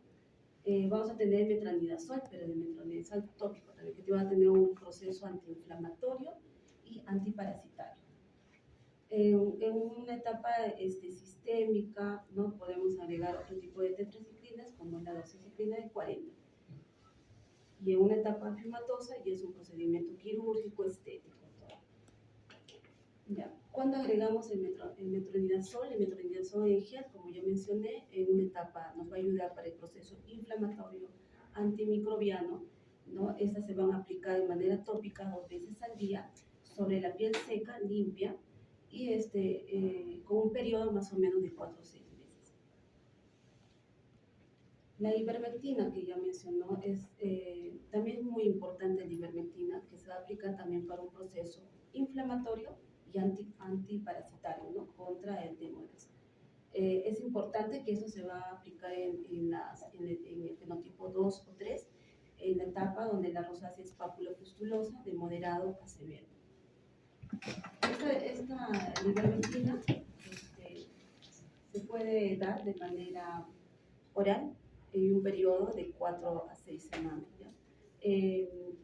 Vamos a tener metronidazol, pero el metronidazol tópico también, que te va a tener un proceso antiinflamatorio y antiparasitario. En una etapa sistémica, ¿no? Podemos agregar otro tipo de tetraciclinas, como la doxiciclina de 40. Y en una etapa fumatosa y es un procedimiento quirúrgico estético. Ya. Cuando agregamos el metronidazol en gel, como ya mencioné, en una etapa nos va a ayudar para el proceso inflamatorio antimicrobiano, ¿no? Estas se van a aplicar de manera tópica 2 veces al día sobre la piel seca, limpia, y con un periodo más o menos de 4 o 6 meses. La ivermectina que ya mencionó es también muy importante, la ivermectina, que se va a aplicar también para un proceso inflamatorio y antiparasitario, ¿no? Contra el demonio. Es importante que eso se va a aplicar en el fenotipo 2 o 3, en la etapa donde la rosácea es papulopustulosa de moderado a severo. Esta ivermectina se puede dar de manera oral en un periodo de 4 a 6 semanas, ¿ya?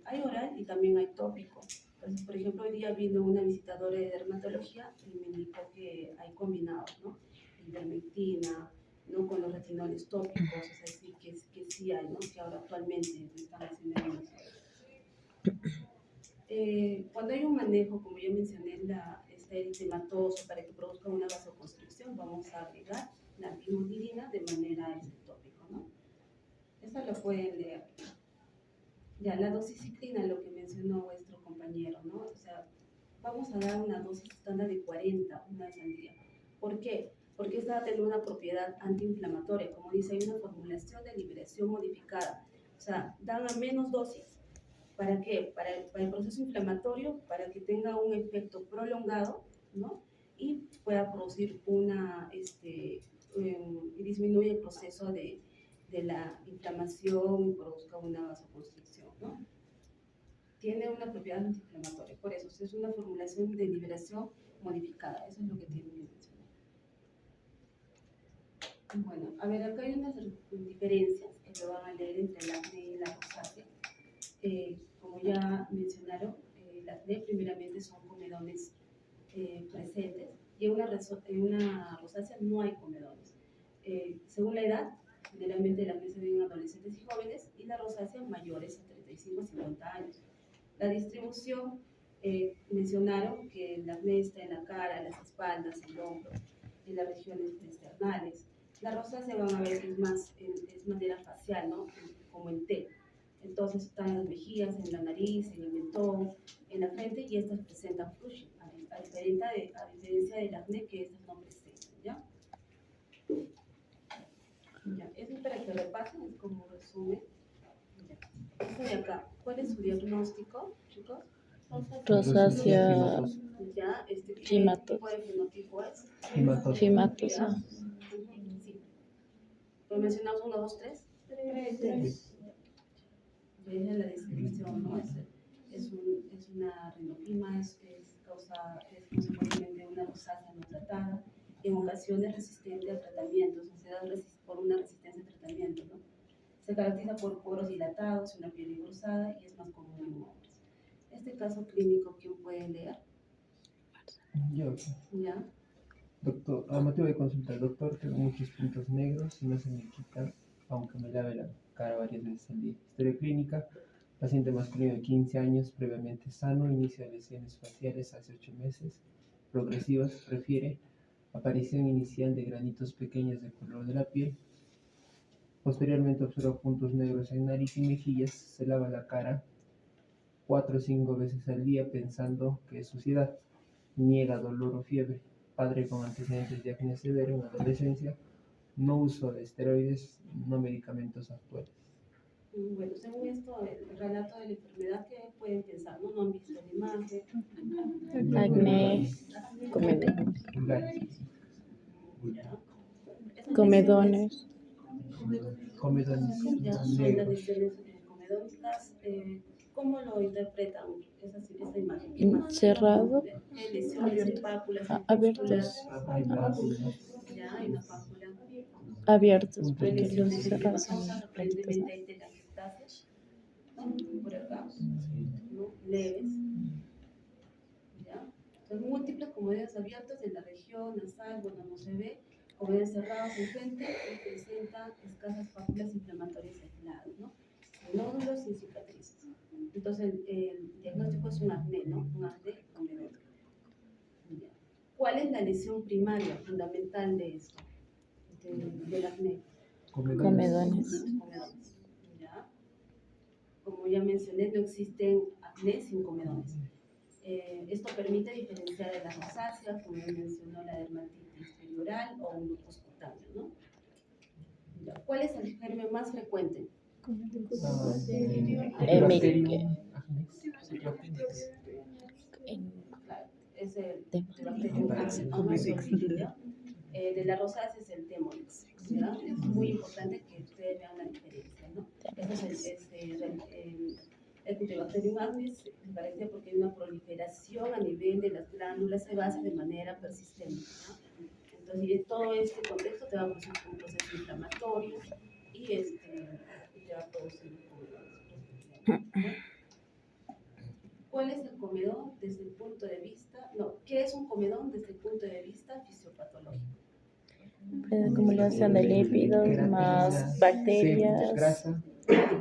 Hay oral y también hay tópico. Entonces, por ejemplo, hoy día vino una visitadora de dermatología y me indicó que hay combinados, ¿no? Ivermectina, ¿no? Con los retinoles tópicos, o sea, sí, que sí hay, ¿no? Que ahora actualmente están haciendo el uso. Cuando hay un manejo, como ya mencioné, eritematoso para que produzca una vasoconstricción, vamos a agregar la primodilina de manera tópica, ¿no? Esto lo pueden leer. Ya, la doxiciclina, lo que mencionó vuestro compañero, ¿no? O sea, vamos a dar una dosis estándar de 40 una vez al día. ¿Por qué? Porque esta va a tener una propiedad antiinflamatoria. Como dice, hay una formulación de liberación modificada. O sea, dan a menos dosis. ¿Para qué? Para el proceso inflamatorio, para que tenga un efecto prolongado, ¿no? Y pueda producir y disminuye el proceso de la inflamación y produzca una vasoconstricción, ¿no? Tiene una propiedad antiinflamatoria, por eso es una formulación de liberación modificada, eso es lo que tiene que mencionar. Bueno, a ver, acá hay unas diferencias que lo van a leer entre el acné y la rosácea. Como ya mencionaron, el acné primeramente son comedones presentes, y en una rosácea no hay comedones. Según la edad, generalmente el acné se ve en adolescentes y jóvenes y la rosácea mayores a 35 a 50 años. La distribución, mencionaron que el acné está en la cara, las espaldas, el hombro, en las regiones externales. La rosácea van a ver que es manera facial, ¿no? Como en T. Entonces están en las mejillas, en la nariz, en el mentón, en la frente y estas presentan flushing, a diferencia del acné que estas no presentan, ¿ya? Ya, eso es para que repasen, es como un resumen. Ya. Esto de acá, ¿cuál es su diagnóstico, chicos? Rosácea Ya, ¿qué fimatosa. tipo de fenotipo es? Fimatosa. Sí. Pues mencionamos 1, 2, 3. Ya es la descripción, ¿no? Es una rinofima, es consecuentemente una rosácea no tratada, en ocasiones resistente al tratamiento, o sea, se da por una resistencia al tratamiento, ¿no? Se caracteriza por poros dilatados, una piel engrosada y es más común en hombres. Este caso clínico, ¿quién puede leer? Yo, ¿Ya? doctor, motivo de consulta, doctor, tengo muchos puntos negros y no se me quitan, aunque me lave la cara varias veces al día. Historia clínica, paciente masculino de 15 años, previamente sano, inicio de lesiones faciales hace 8 meses, progresivas, refiere, aparición inicial de granitos pequeños de color de la piel, posteriormente observa puntos negros en nariz y mejillas, se lava la cara 4 o 5 veces al día pensando que es suciedad, niega dolor o fiebre, padre con antecedentes de acné severo en adolescencia, no uso de esteroides, no medicamentos actuales. Bueno, según esto, el relato de la enfermedad, ¿qué pueden pensar? No han visto la imagen. Acné, Vulgares. ¿Ya? comedones, Comedones Ya son las negros. lesiones comedónicas. ¿Cómo lo interpretan esa imagen? ¿Qué pasa? cerrado, ¿Qué lesiones? ¿Hay pápulas? ¿Hay abiertos, Hay pápulas. Ya, hay una pápula. abiertos, porque los Lesiones cerrados son eritematosa, blanquitos, ¿no? aparentemente hay telangiectasias, ¿no? Por acá, ¿no? Leves, ¿ya? Son múltiples comedores abiertos en la región nasal, bueno, no se ve, comedores cerrados en frente y presentan escasas pápulas inflamatorias aisladas, ¿no? Nódulos sin cicatrices. Entonces, el diagnóstico es un acné, ¿no? Un acné comedor. ¿Ya? ¿Cuál es la lesión primaria, fundamental de esto? Del acné. Comedones. Comedones. ¿Ya? Como ya mencioné, no existen acné sin comedones. Esto permite diferenciar de la rosácea, como ya mencionó, la dermatitis perioral o un lupus cutáneo, ¿no? ¿Ya? ¿Cuál es el germen más frecuente? Bacterium acnes. Claro, es el Tema. Bacterium ¿ya? De la rosácea es el Temolix, ¿ya? Es muy importante que ustedes vean la diferencia, ¿no? Ese es el Cutibacterium acnes se caracteriza porque hay una proliferación a nivel de las glándulas sebáceas de manera persistente, ¿no? Entonces, en todo este contexto te va a producir un proceso inflamatorio y te va a producir un ¿Cuál es el comedón desde el punto de vista, qué es un comedón desde el punto de vista fisiopatológico? Acumulación de lípidos, más Queratinas, bacterias, grasa,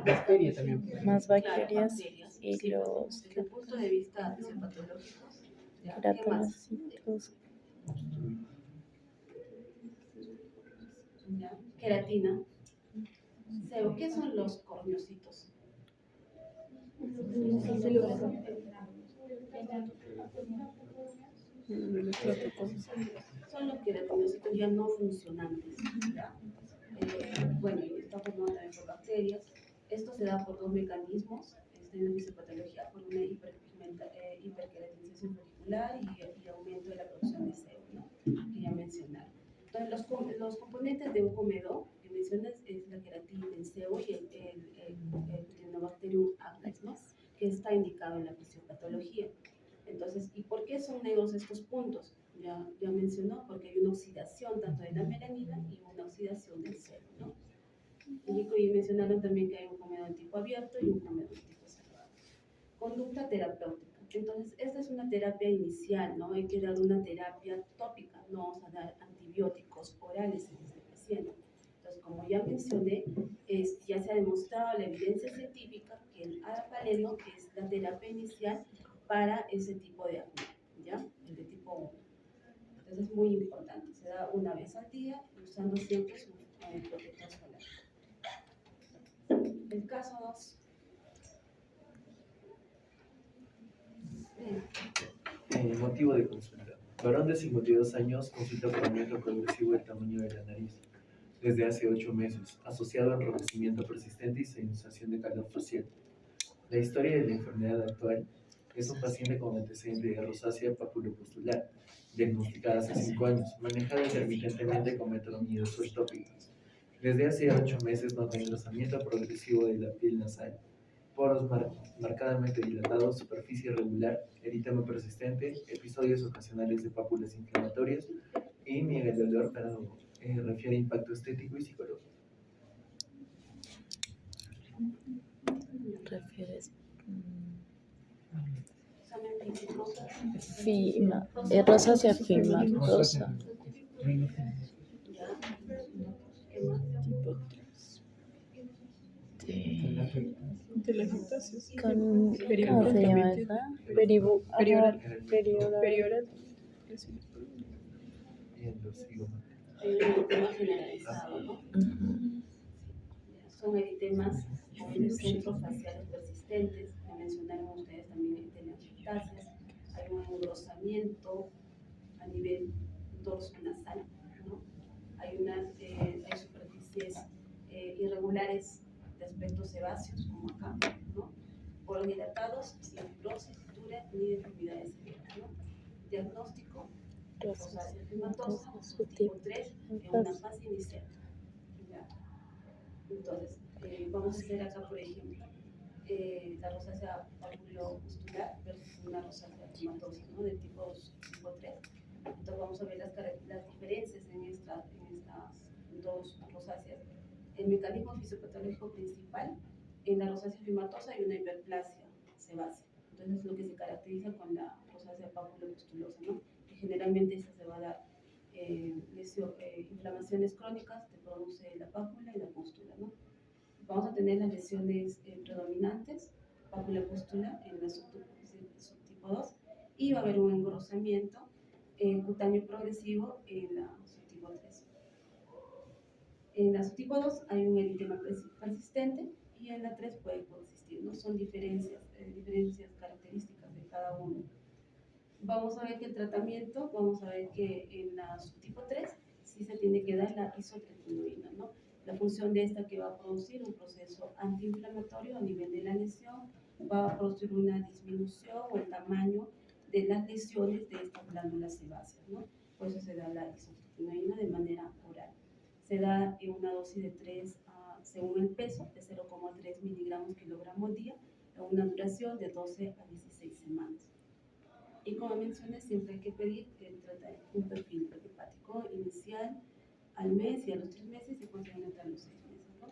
bacterias también. más Claro, bacterias bacterias, y sí, los desde el punto de vista fisiopatológico, ¿ya? ¿Qué más? queratinocitos, ¿Ya? Queratina. Sebo, ¿qué son los corneocitos? Son los queratinocitos ya no funcionantes, ¿ya? Bueno, y está formado también por bacterias. Esto se da por dos mecanismos, en la fisiopatología, por una hiperqueratinización follicular y aumento de la producción de sebo, ¿no? Que ya mencionaron. Entonces, los componentes de un comedón que mencionas es la queratina, el sebo y el Cyanobacterium acnes, ¿no? Que está indicado en la fisiopatología. Entonces, ¿y por qué son negros estos puntos? Ya mencionó, porque hay una oxidación tanto de la melanina y una oxidación del sebo, ¿no? Y mencionaron también que hay un comedón tipo abierto y un comedón tipo cerrado. Conducta terapéutica. Entonces, esta es una terapia inicial, ¿no? Hay que dar una terapia tópica, no vamos a dar antibióticos orales en este paciente. Entonces, como ya mencioné, ya se ha demostrado la evidencia científica que el adapaleno es la terapia inicial para ese tipo de acné, ¿ya? El de tipo 1. Entonces, es muy importante. Se da una vez al día usando siempre su protector solar. El caso 2. Motivo de consulta. Varón de 52 años consulta por aumento progresivo del tamaño de la nariz desde hace 8 meses, asociado a enrojecimiento persistente y sensación de calor facial. La historia de la enfermedad actual es un paciente con antecedente de rosácea papulopustular, diagnosticada hace 5 años, manejada intermitentemente con metronidazol tópico. Desde hace 8 meses nota engrosamiento progresivo de la piel nasal, poros marcadamente dilatados, superficie irregular, eritema persistente, episodios ocasionales de pápulas inflamatorias y niega el dolor, pero refiere a impacto estético y psicológico. Refieres. Solamente Rosácea fimatosa. ¿Ya? ¿Qué más? De las lactacias. ¿Cómo se llama esa? Perioral. Perioral. Y en los cigomas. Eritema generalizado, ¿no? Son eritemas de centros faciales persistentes, que mencionaron ustedes también en telangiectasias. Hay un engrosamiento a nivel dorso-nasal, ¿no? Hay superficies irregulares de aspecto sebáceos, como acá, ¿no? Poros dilatados, sin fibrosis, sutura ni deformidades severas, ¿no? Diagnóstico: rosácea fimatosa, tipo 3, en una fase inicial. ¿Ya? Entonces, vamos a hacer acá, por ejemplo, la rosácea papulopustular versus una rosácea fimatosa, ¿no? Del tipo 3. Entonces, vamos a ver las diferencias en estas dos rosáceas. El mecanismo fisiopatológico principal: en la rosácea fimatosa hay una hiperplasia sebácea. Entonces, es lo que se caracteriza con la rosácea papulopustulosa, ¿no? Que generalmente esta se va a dar inflamaciones crónicas, te produce la pápula y la pústula, ¿no? Vamos a tener las lesiones predominantes, pápula pústula en la subtipo 2, y va a haber un engrosamiento cutáneo progresivo en la subtipo 3. En la subtipo 2 hay un eritema persistente y en la 3 puede coexistir, ¿no? Son diferencias características de cada uno. Vamos a ver que el tratamiento, vamos a ver que en la subtipo 3 sí se tiene que dar la isotretinoína, ¿no? La función de esta, que va a producir un proceso antiinflamatorio a nivel de la lesión, va a producir una disminución o el tamaño de las lesiones de estas glándulas sebáceas, ¿no? Por eso se da la isotretinoína de manera oral. Se da en una dosis de 3, según el peso, de 0,3 miligramos kilogramo día, en una duración de 12 a 16 semanas. Y como mencioné, siempre hay que pedir un perfil hepático inicial al mes y a los 3 meses y posteriormente a los 6 meses, ¿no?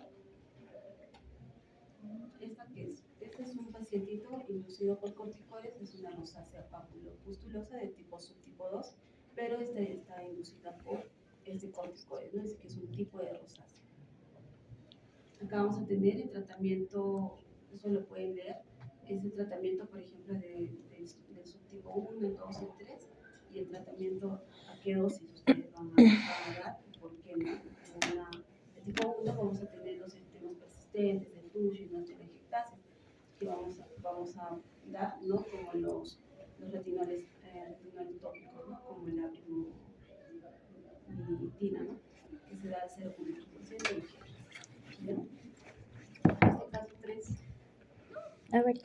¿Esta qué es? Este es un pacientito inducido por corticoides, es una rosácea papulopustulosa de subtipo 2, pero esta está inducida por corticoides, ¿no? Es que es un tipo de rosácea. Acá vamos a tener el tratamiento, eso lo pueden leer, es el tratamiento, por ejemplo, del subtipo 1, el 2 y el 3, y el tratamiento a qué dosis ustedes van a dar, porque no. El tipo 1 vamos a tener los eritemas persistentes, el tush y las telangiectasias, que vamos a dar, ¿no? Como los retinoles tópicos, ¿no? Como la primititina, ¿no? Que se da al 0,8% de higiene. ¿Ya? Este caso 3. A ver,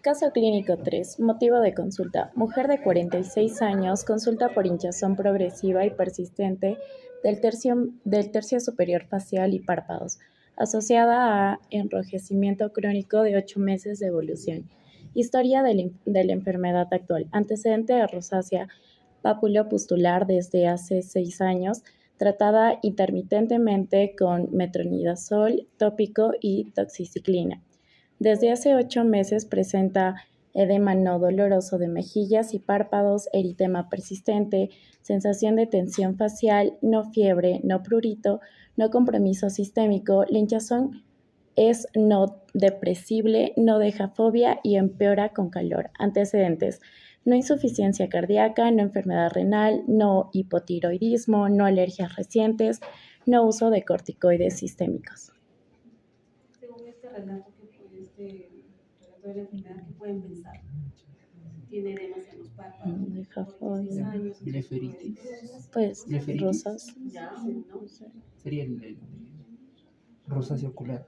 caso clínico 3. Motivo de consulta. Mujer de 46 años consulta por hinchazón progresiva y persistente del tercio superior facial y párpados, asociada a enrojecimiento crónico de 8 meses de evolución. Historia de la enfermedad actual. Antecedente de rosácea papulopustular desde hace 6 años, tratada intermitentemente con metronidazol tópico y doxiciclina. Desde hace 8 meses presenta edema no doloroso de mejillas y párpados, eritema persistente, sensación de tensión facial, no fiebre, no prurito, no compromiso sistémico, la hinchazón es no depresible, no deja fobia y empeora con calor. Antecedentes: no insuficiencia cardíaca, no enfermedad renal, no hipotiroidismo, no alergias recientes, no uso de corticoides sistémicos. Según este relato, este relato de la enfermedad, ¿qué pueden pensar? Tiene edemas en los párpados, Deja 46 fobia. años. Bleferitis. Pues Bleferitis. rosas. Ya, ¿no? Sería el rosáceo ocular.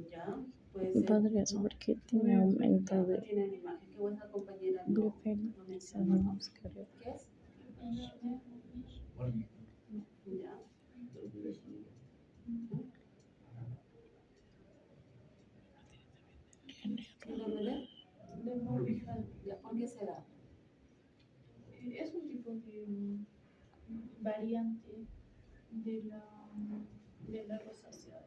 Ya, puede ser. Podría ser porque tiene aumento Ya, de tiene la imagen que vuestra compañera no bleferitis. mencionó, ¿no? ¿Qué es? Ya. ¿Dolor? Ya, ¿por qué se da? Es un tipo de variante de la rosácea,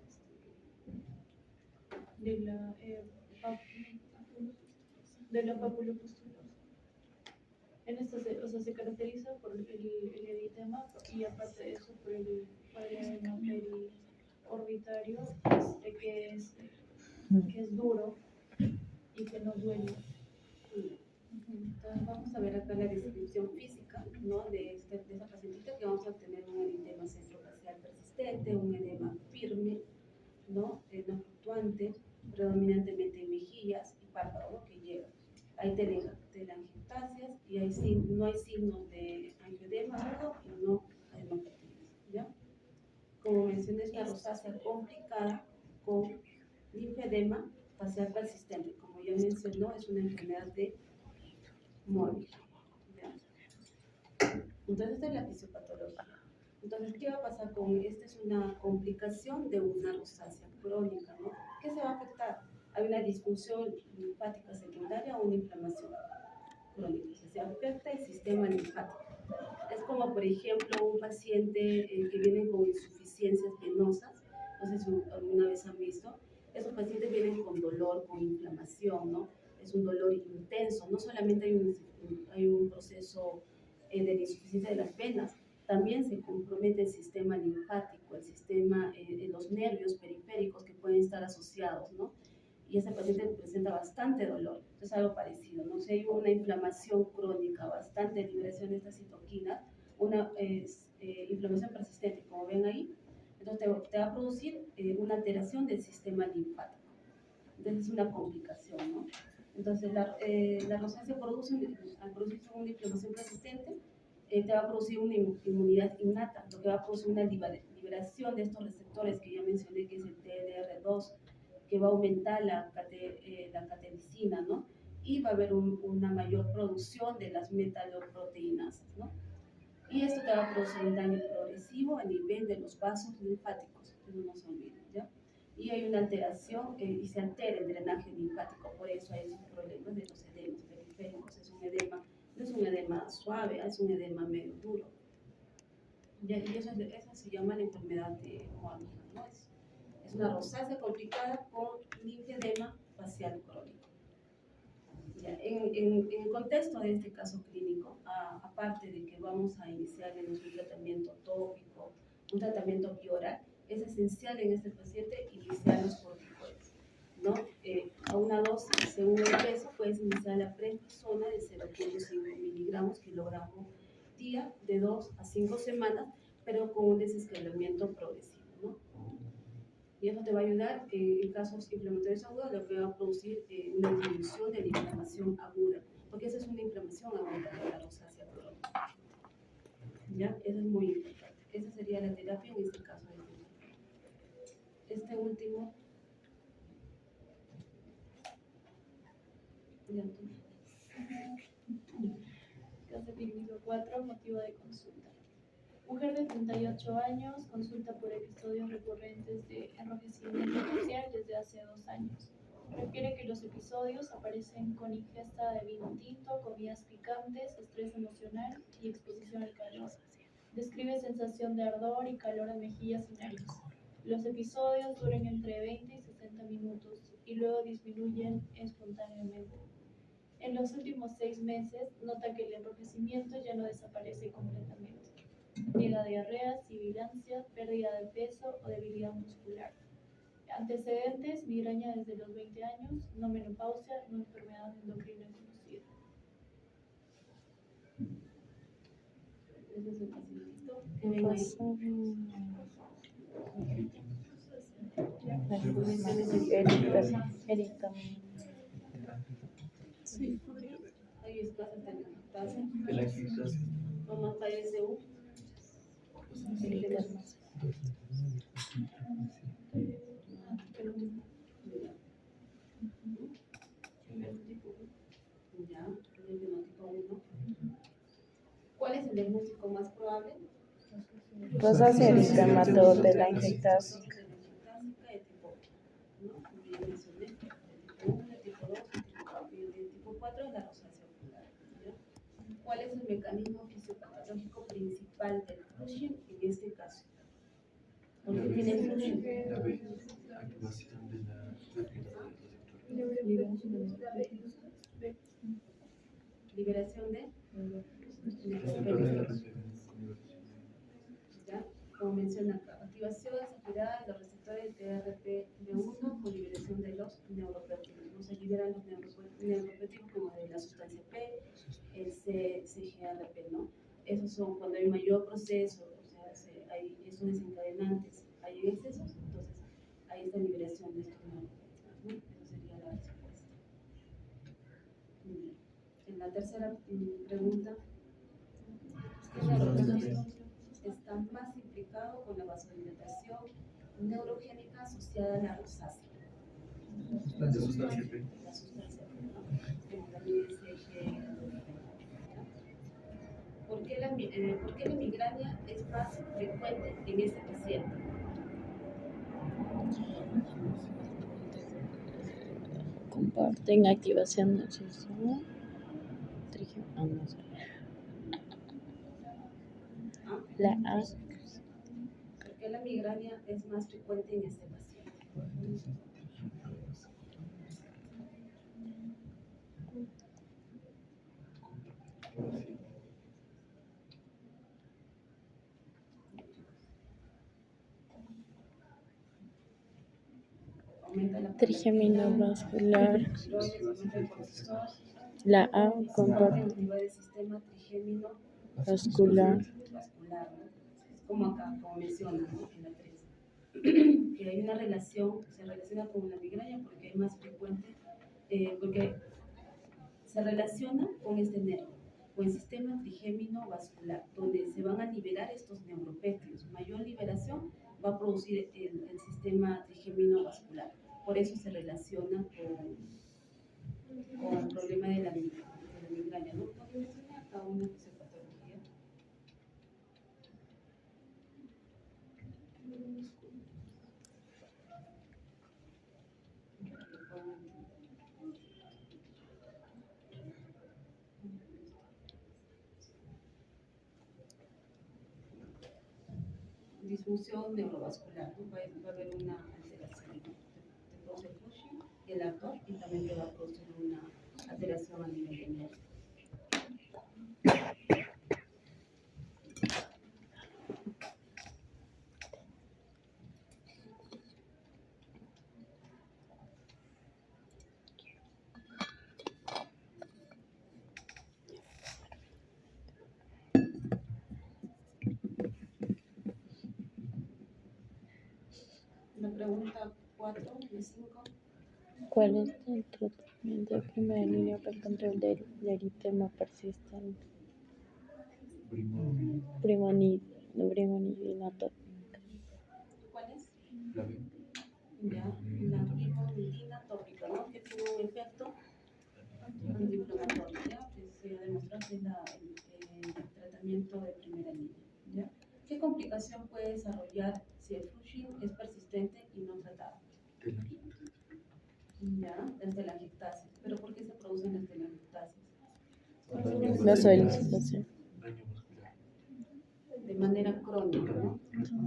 de la papulopustulosa. En esta se caracteriza por el eritema y aparte de eso por el edema periorbitario, que es duro y que no duele. Entonces vamos a ver acá la descripción física, ¿no? de esa pacientita, que vamos a tener un eritema centrofacial persistente, un edema firme, ¿no? No fluctuante, predominantemente en mejillas y párpados, ¿no? Que llega. Hay telangiectasias y no hay signos de angioedema agudo y no adenocarditis, ¿ya? Como mencioné, es una rosácea complicada con linfedema facial persistente. Como ya mencionó, es una enfermedad de móvil. ¿Ya? Entonces, esta es la fisiopatología. Entonces, ¿qué va a pasar con esta? Es una complicación de una rosácea crónica, ¿no? ¿Qué se va a afectar? Hay una disfunción linfática secundaria o una inflamación crónica. O sea, se afecta el sistema linfático. Es como, por ejemplo, un paciente que viene con insuficiencias venosas. No sé si alguna vez han visto. Esos pacientes vienen con dolor, con inflamación, ¿no? Es un dolor intenso. No solamente hay un proceso de la insuficiencia de las venas, también se compromete el sistema linfático, el sistema, los nervios periféricos que pueden estar asociados, ¿no? Y ese paciente presenta bastante dolor. Entonces, algo parecido, ¿no? Si hay una inflamación crónica, bastante liberación de estas citoquinas, una inflamación persistente, como ven ahí, entonces te va a producir una alteración del sistema linfático. Entonces, es una complicación, ¿no? Entonces, la rosácea al producirse una inflamación persistente, te va a producir una inmunidad innata, lo que va a producir una liberación de estos receptores que ya mencioné, que es el TLR2, que va a aumentar la catelicina, ¿no? Y va a haber una mayor producción de las metaloproteinasas, ¿no? Y esto te va a producir un daño progresivo a nivel de los vasos linfáticos, eso no se olviden, ¿ya? Y hay una alteración y se altera el drenaje linfático, por eso hay esos problemas de los edemas periféricos. Es un edema, no es un edema suave, es un edema medio duro. ¿Ya? Y esa se llama la enfermedad de Morbija, ¿no? Es una rosácea complicada con linfedema facial crónico. Ya, en el contexto de este caso clínico, aparte de que vamos a iniciar un tratamiento tópico, un tratamiento bioral, es esencial en este paciente iniciar los corticoides, ¿no? A una dosis, según el peso, puedes iniciar la prednisona de 0.5 miligramos kilogramo día, de 2 a 5 semanas, pero con un desescalamiento progresivo, ¿no? Y eso te va a ayudar en casos inflamatorios agudos, lo que va a producir una disminución de la inflamación aguda, porque esa es una inflamación aguda de la rosácea crónica. ¿Ya? Eso es muy importante. Esa sería la terapia en este caso. Este último. Ya, Caso clínico 4, motivo de consulta. Mujer de 38 años, consulta por episodios recurrentes de enrojecimiento facial desde hace 2 años. Refiere que los episodios aparecen con ingesta de vino tinto, comidas picantes, estrés emocional y exposición al calor. Describe sensación de ardor y calor en mejillas y nariz. Los episodios duran entre 20 y 60 minutos y luego disminuyen espontáneamente. En los últimos 6 meses nota que el enrojecimiento ya no desaparece completamente. Niega diarrea, sibilancia, pérdida de peso o debilidad muscular. Antecedentes, migraña desde los 20 años, no menopausia, no enfermedad endocrina conocida. Ese es el pacientito que ven ahí. Erika. Sí. Hay escasas telangiectasia. Telangiectasia. Mamá padece un ya, el diagnóstico 1. ¿Cuál es el diagnóstico más probable? Rosácea eritematotelangiectasia. Telangiectásica de tipo 1, ¿no? Como ya mencioné, de tipo 1, de tipo 2, de tipo 4 y de tipo 4 es la rosácea ocular. ¿Ya? ¿Cuál es el mecanismo fisiopatológico principal del Cushing en este caso? ¿Por qué tiene Cushing? La B, activación de la receptor. Liberación de Receptor de la referencia. ¿ya? Como menciona acá, activación exagerada de los receptores TRPV1 con liberación de los neuropéptidos. No se liberan los neuropéptidos como de la sustancia P, el CGRP, ¿no? Esos son cuando hay mayor proceso, o sea, son desencadenantes, hay excesos, entonces hay esta liberación de estos neuropéptidos, ¿no? Esa sería la respuesta. Muy bien. En la tercera pregunta, ¿qué neuropéptido está más implicado con la vasodilatación neurogénica asociada a la rosácea? De sustancia P. La sustancia, ¿no? Como también es GRP. ¿Por qué la migraña es más frecuente en este paciente? Comparten activación del sistema. No sé. ¿Ah? La A. ¿Por qué la migraña es más frecuente en este paciente? Aumenta la Trigeminobascular. tiroides, aumenta el cortisol, La A. aumenta Comparte el nivel del sistema trigémino vascular. vascular, ¿no? Es como acá, como menciona, ¿no? En la 3. Que hay una relación, se relaciona con la migraña porque es más frecuente, porque se relaciona con este nervio, con el sistema trigémino vascular, donde se van a liberar estos neuropéptidos. Mayor liberación va a producir el sistema trigémino vascular. Por eso se relaciona con el problema de la migraña, ¿no? Lo que mencioné acá, una fisiopatología. Disfunción neurovascular, ¿no? Va a haber una alteración, ¿no? Te produce Cushing y el actor y también te va a producir una alteración a nivel de nervio. La pregunta 4 y 5. ¿Cuál es el tratamiento de primera línea para el control del eritema persistente? Brimonidinato. ¿Cuál es? La B. Ya, la brimonidina tópica, ¿no? Que tiene un efecto antiinflamatorio, ¿ya? Que se ha demostrado que es el tratamiento de primera línea, ¿ya? ¿Qué complicación puede desarrollar si el flushing es persistente y no tratado? Ya, las telangiectasias. ¿Pero por qué se producen las telangiectasias? Vasodilatación. Daño muscular. De manera crónica, ¿no?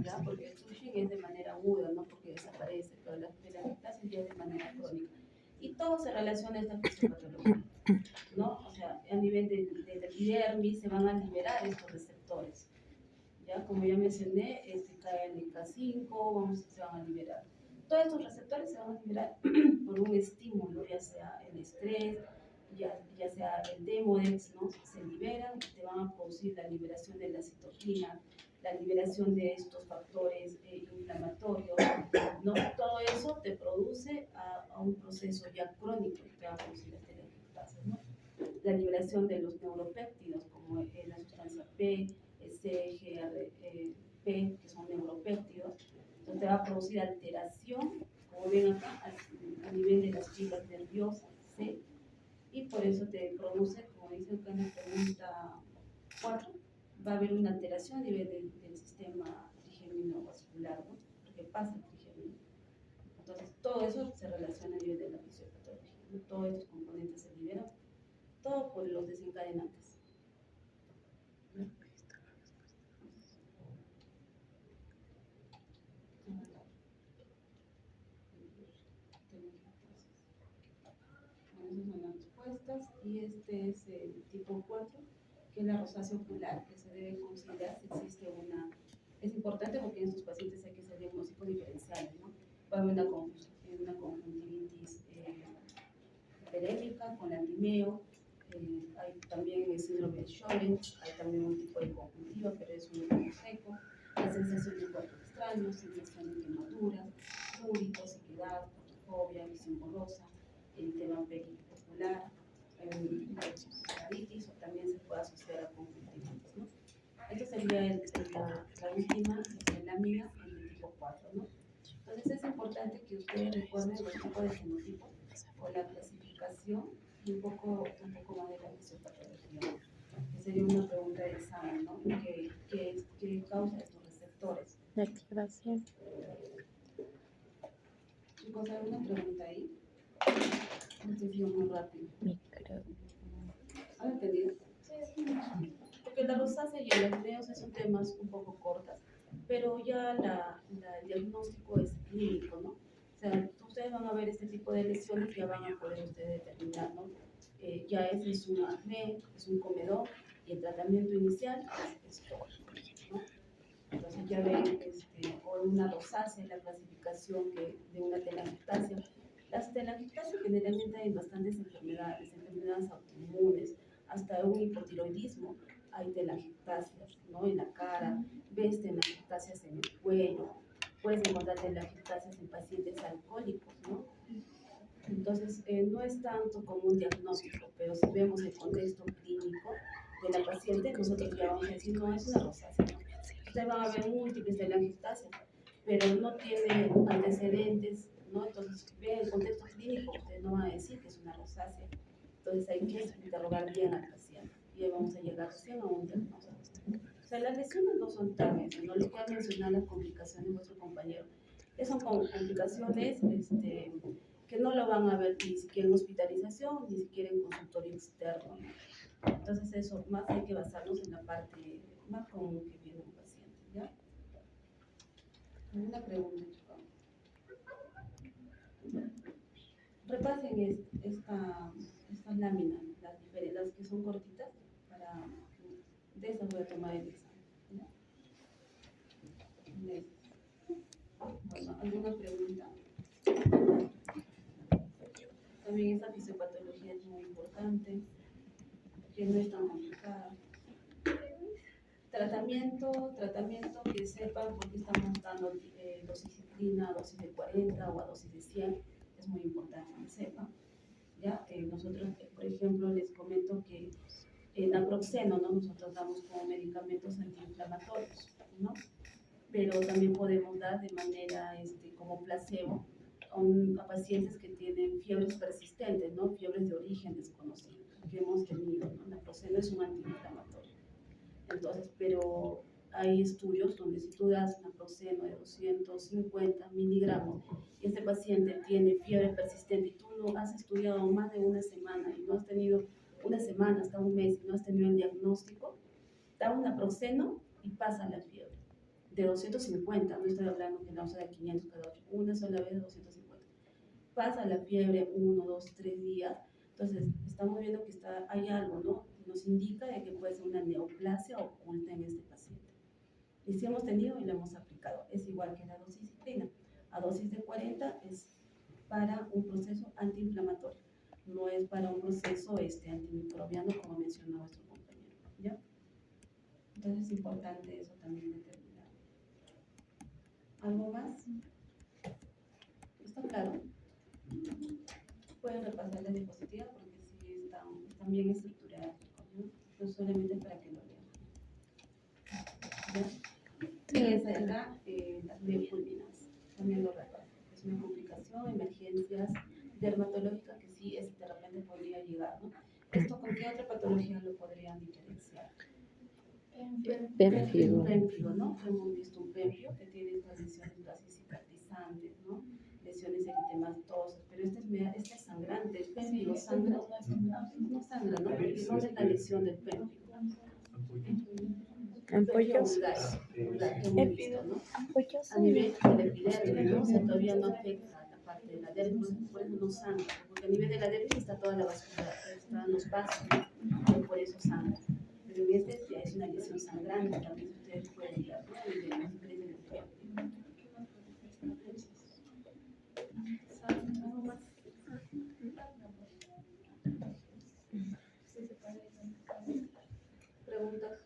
Ya, porque el flushing es de manera aguda, ¿no? Porque desaparece, pero las telangiectasias ya es de manera crónica. Y todo se relaciona a esta fisiopatología. ¿no? O sea, a nivel de la epidermis se van a liberar estos receptores. ¿Ya? Como ya mencioné, KLK5, se van a liberar. Todos estos receptores se van a liberar por un estímulo, ya sea el estrés, ya sea el Demodex, ¿no? Se liberan y te van a producir la liberación de la citoquina, la liberación de estos factores inflamatorios, ¿no? Todo eso te produce a un proceso ya crónico que te va a producir las telangiectasias, ¿no? La liberación de los neuropéptidos, como la sustancia P, CGRP, que son neuropéptidos, entonces te va a producir alteración, como ven acá, a nivel de las fibras nerviosas, ¿sí? Y por eso te produce, como dice acá en la pregunta 4, va a haber una alteración a nivel del sistema trigémino vascular, ¿no? Porque pasa el trigémino. Entonces, todo eso se relaciona a nivel de la fisiopatología, ¿no? Todos estos componentes se liberan, todo por los desencadenantes. Bueno, esas son las respuestas y este es el tipo 4, que es la rosácea ocular, que se debe considerar si existe una... Es importante porque en estos pacientes hay que hacer diagnósticos diferenciales, ¿no? Va a haber una conjuntivitis epidémica con lacrimeo, hay también el síndrome de Sjögren, hay también un tipo de conjuntiva, pero es un poco seco, la sensación de cuerpo extraño, sensación de quemaduras, prurito, sequedad, fotofobia, visión borrosa, el tema pericular, colitis o también se puede asociar a conjuntivitis, ¿no? Esta sería la última lámina en el tipo 4, ¿no? Entonces es importante que ustedes recuerden los tipos de fenotipos o la clasificación y un poco más de la fisiopatología, que sería una pregunta de examen, ¿no? ¿Qué causa estos receptores? La activación. Chicos, ¿alguna pregunta ahí? Entonces, muy rápido. Micro. ¿Han entendido? Porque la rosácea y el acné son temas un poco cortas, pero ya el diagnóstico es clínico, ¿no? O sea, ustedes van a ver este tipo de lesiones y ya van a poder ustedes determinar, ¿no? Ya ese es un acné, es un comedor, y el tratamiento inicial es todo, ¿no? Entonces ya ven, o una rosácea, la clasificación de una telangiectasia. Las telangiectasias generalmente hay bastantes enfermedades autoinmunes, hasta un hipotiroidismo, hay telangiectasias, ¿no? En la cara, ves telangiectasias en el cuello, puedes encontrar telangiectasias en pacientes alcohólicos, ¿no? Entonces, no es tanto como un diagnóstico, pero si vemos el contexto clínico de la paciente, nosotros ya vamos a decir, no, es una rosácea, ¿no? Usted va a ver múltiples telangiectasias, pero no tiene antecedentes, ¿no? Entonces, ve el contexto clínico, usted no va a decir que es una rosácea. Entonces, hay que interrogar bien al paciente y ahí vamos a llegar recién a un diagnóstico. O sea, las lesiones no son tan graves, ¿no? Lo que ha mencionado las complicaciones de nuestro compañero, son complicaciones que no lo van a ver ni siquiera en hospitalización, ni siquiera en consultorio externo. Entonces, eso más hay que basarnos en la parte más común que viene un paciente, ¿ya? ¿Alguna pregunta, chicos? Repasen estas láminas, las que son cortitas, de esas voy a tomar el examen, ¿ya? Bueno, ¿alguna pregunta? También esa fisiopatología es muy importante, que no es tan complicada. Tratamiento que sepan por qué estamos dando dosiscitrina a dosis de 40 o a dosis de 100, es muy importante que sepan. ¿Ya? Nosotros, por ejemplo, les comento que naproxeno, ¿no? Nosotros damos como medicamentos antiinflamatorios, ¿no? Pero también podemos dar de manera como placebo a pacientes que tienen fiebres persistentes, ¿no? Fiebres de origen desconocido, que hemos tenido, ¿no? Naproxeno es un antiinflamatorio. Entonces, pero hay estudios donde si tú das naproxeno de 250 miligramos y este paciente tiene fiebre persistente y tú no has estudiado más de una semana y no has tenido una semana hasta un mes y no has tenido el diagnóstico, da un naproxeno y pasa la fiebre. De 250, no estoy hablando que la usa de 500 cada 8, una sola vez de 250. Pasa la fiebre 1, 2, 3 días, Entonces, estamos viendo que hay algo, ¿no? Nos indica de que puede ser una neoplasia oculta en este paciente. Y si hemos tenido y lo hemos aplicado, es igual que la doxiciclina. A dosis de 40 es para un proceso antiinflamatorio, no es para un proceso antimicrobiano, como mencionó nuestro compañero, ¿ya? Entonces es importante eso también determinar. ¿Algo más? ¿Está claro? Pueden repasar la diapositiva porque sí están bien estructuradas, ¿no? No solamente para que lo lean. ¿Ya? Y esa de acá, las neopulminas, también lo repaso. Es una complicación, emergencias dermatológicas que sí de repente podría llegar, ¿no? ¿Esto con qué otra patología lo podrían diferenciar? Pemphigo. Pemphigo, ¿no? Hemos visto un pemphigo que tiene estas lesiones casi cicatrizantes, ¿no? Lesiones eritematosas, pero este es sangrante. ¿El pemphigo sangra? No sangra, ¿no? Porque ¿dónde es la lesión del pemphigo? Ampollas. Vulgar, que hemos visto, ¿no? Ampollas. A nivel de la epidermis, ¿no? O sea, todavía no afecta la parte de la dermis, por eso no sangra, porque a nivel de la dermis está toda la vasculatura, están los vasos, ¿no? Y por eso sangra. Pero en este ya es una lesión sangrante, también ustedes pueden ver, ¿no? Y de las diferencias del pemphigo. ¿Preguntas?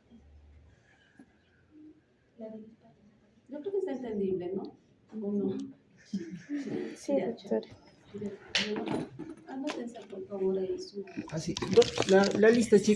Yo creo que está entendible, ¿no? ¿O no? Sí, doctora. Anótense, por favor, ahí su... Así, la lista, chicos.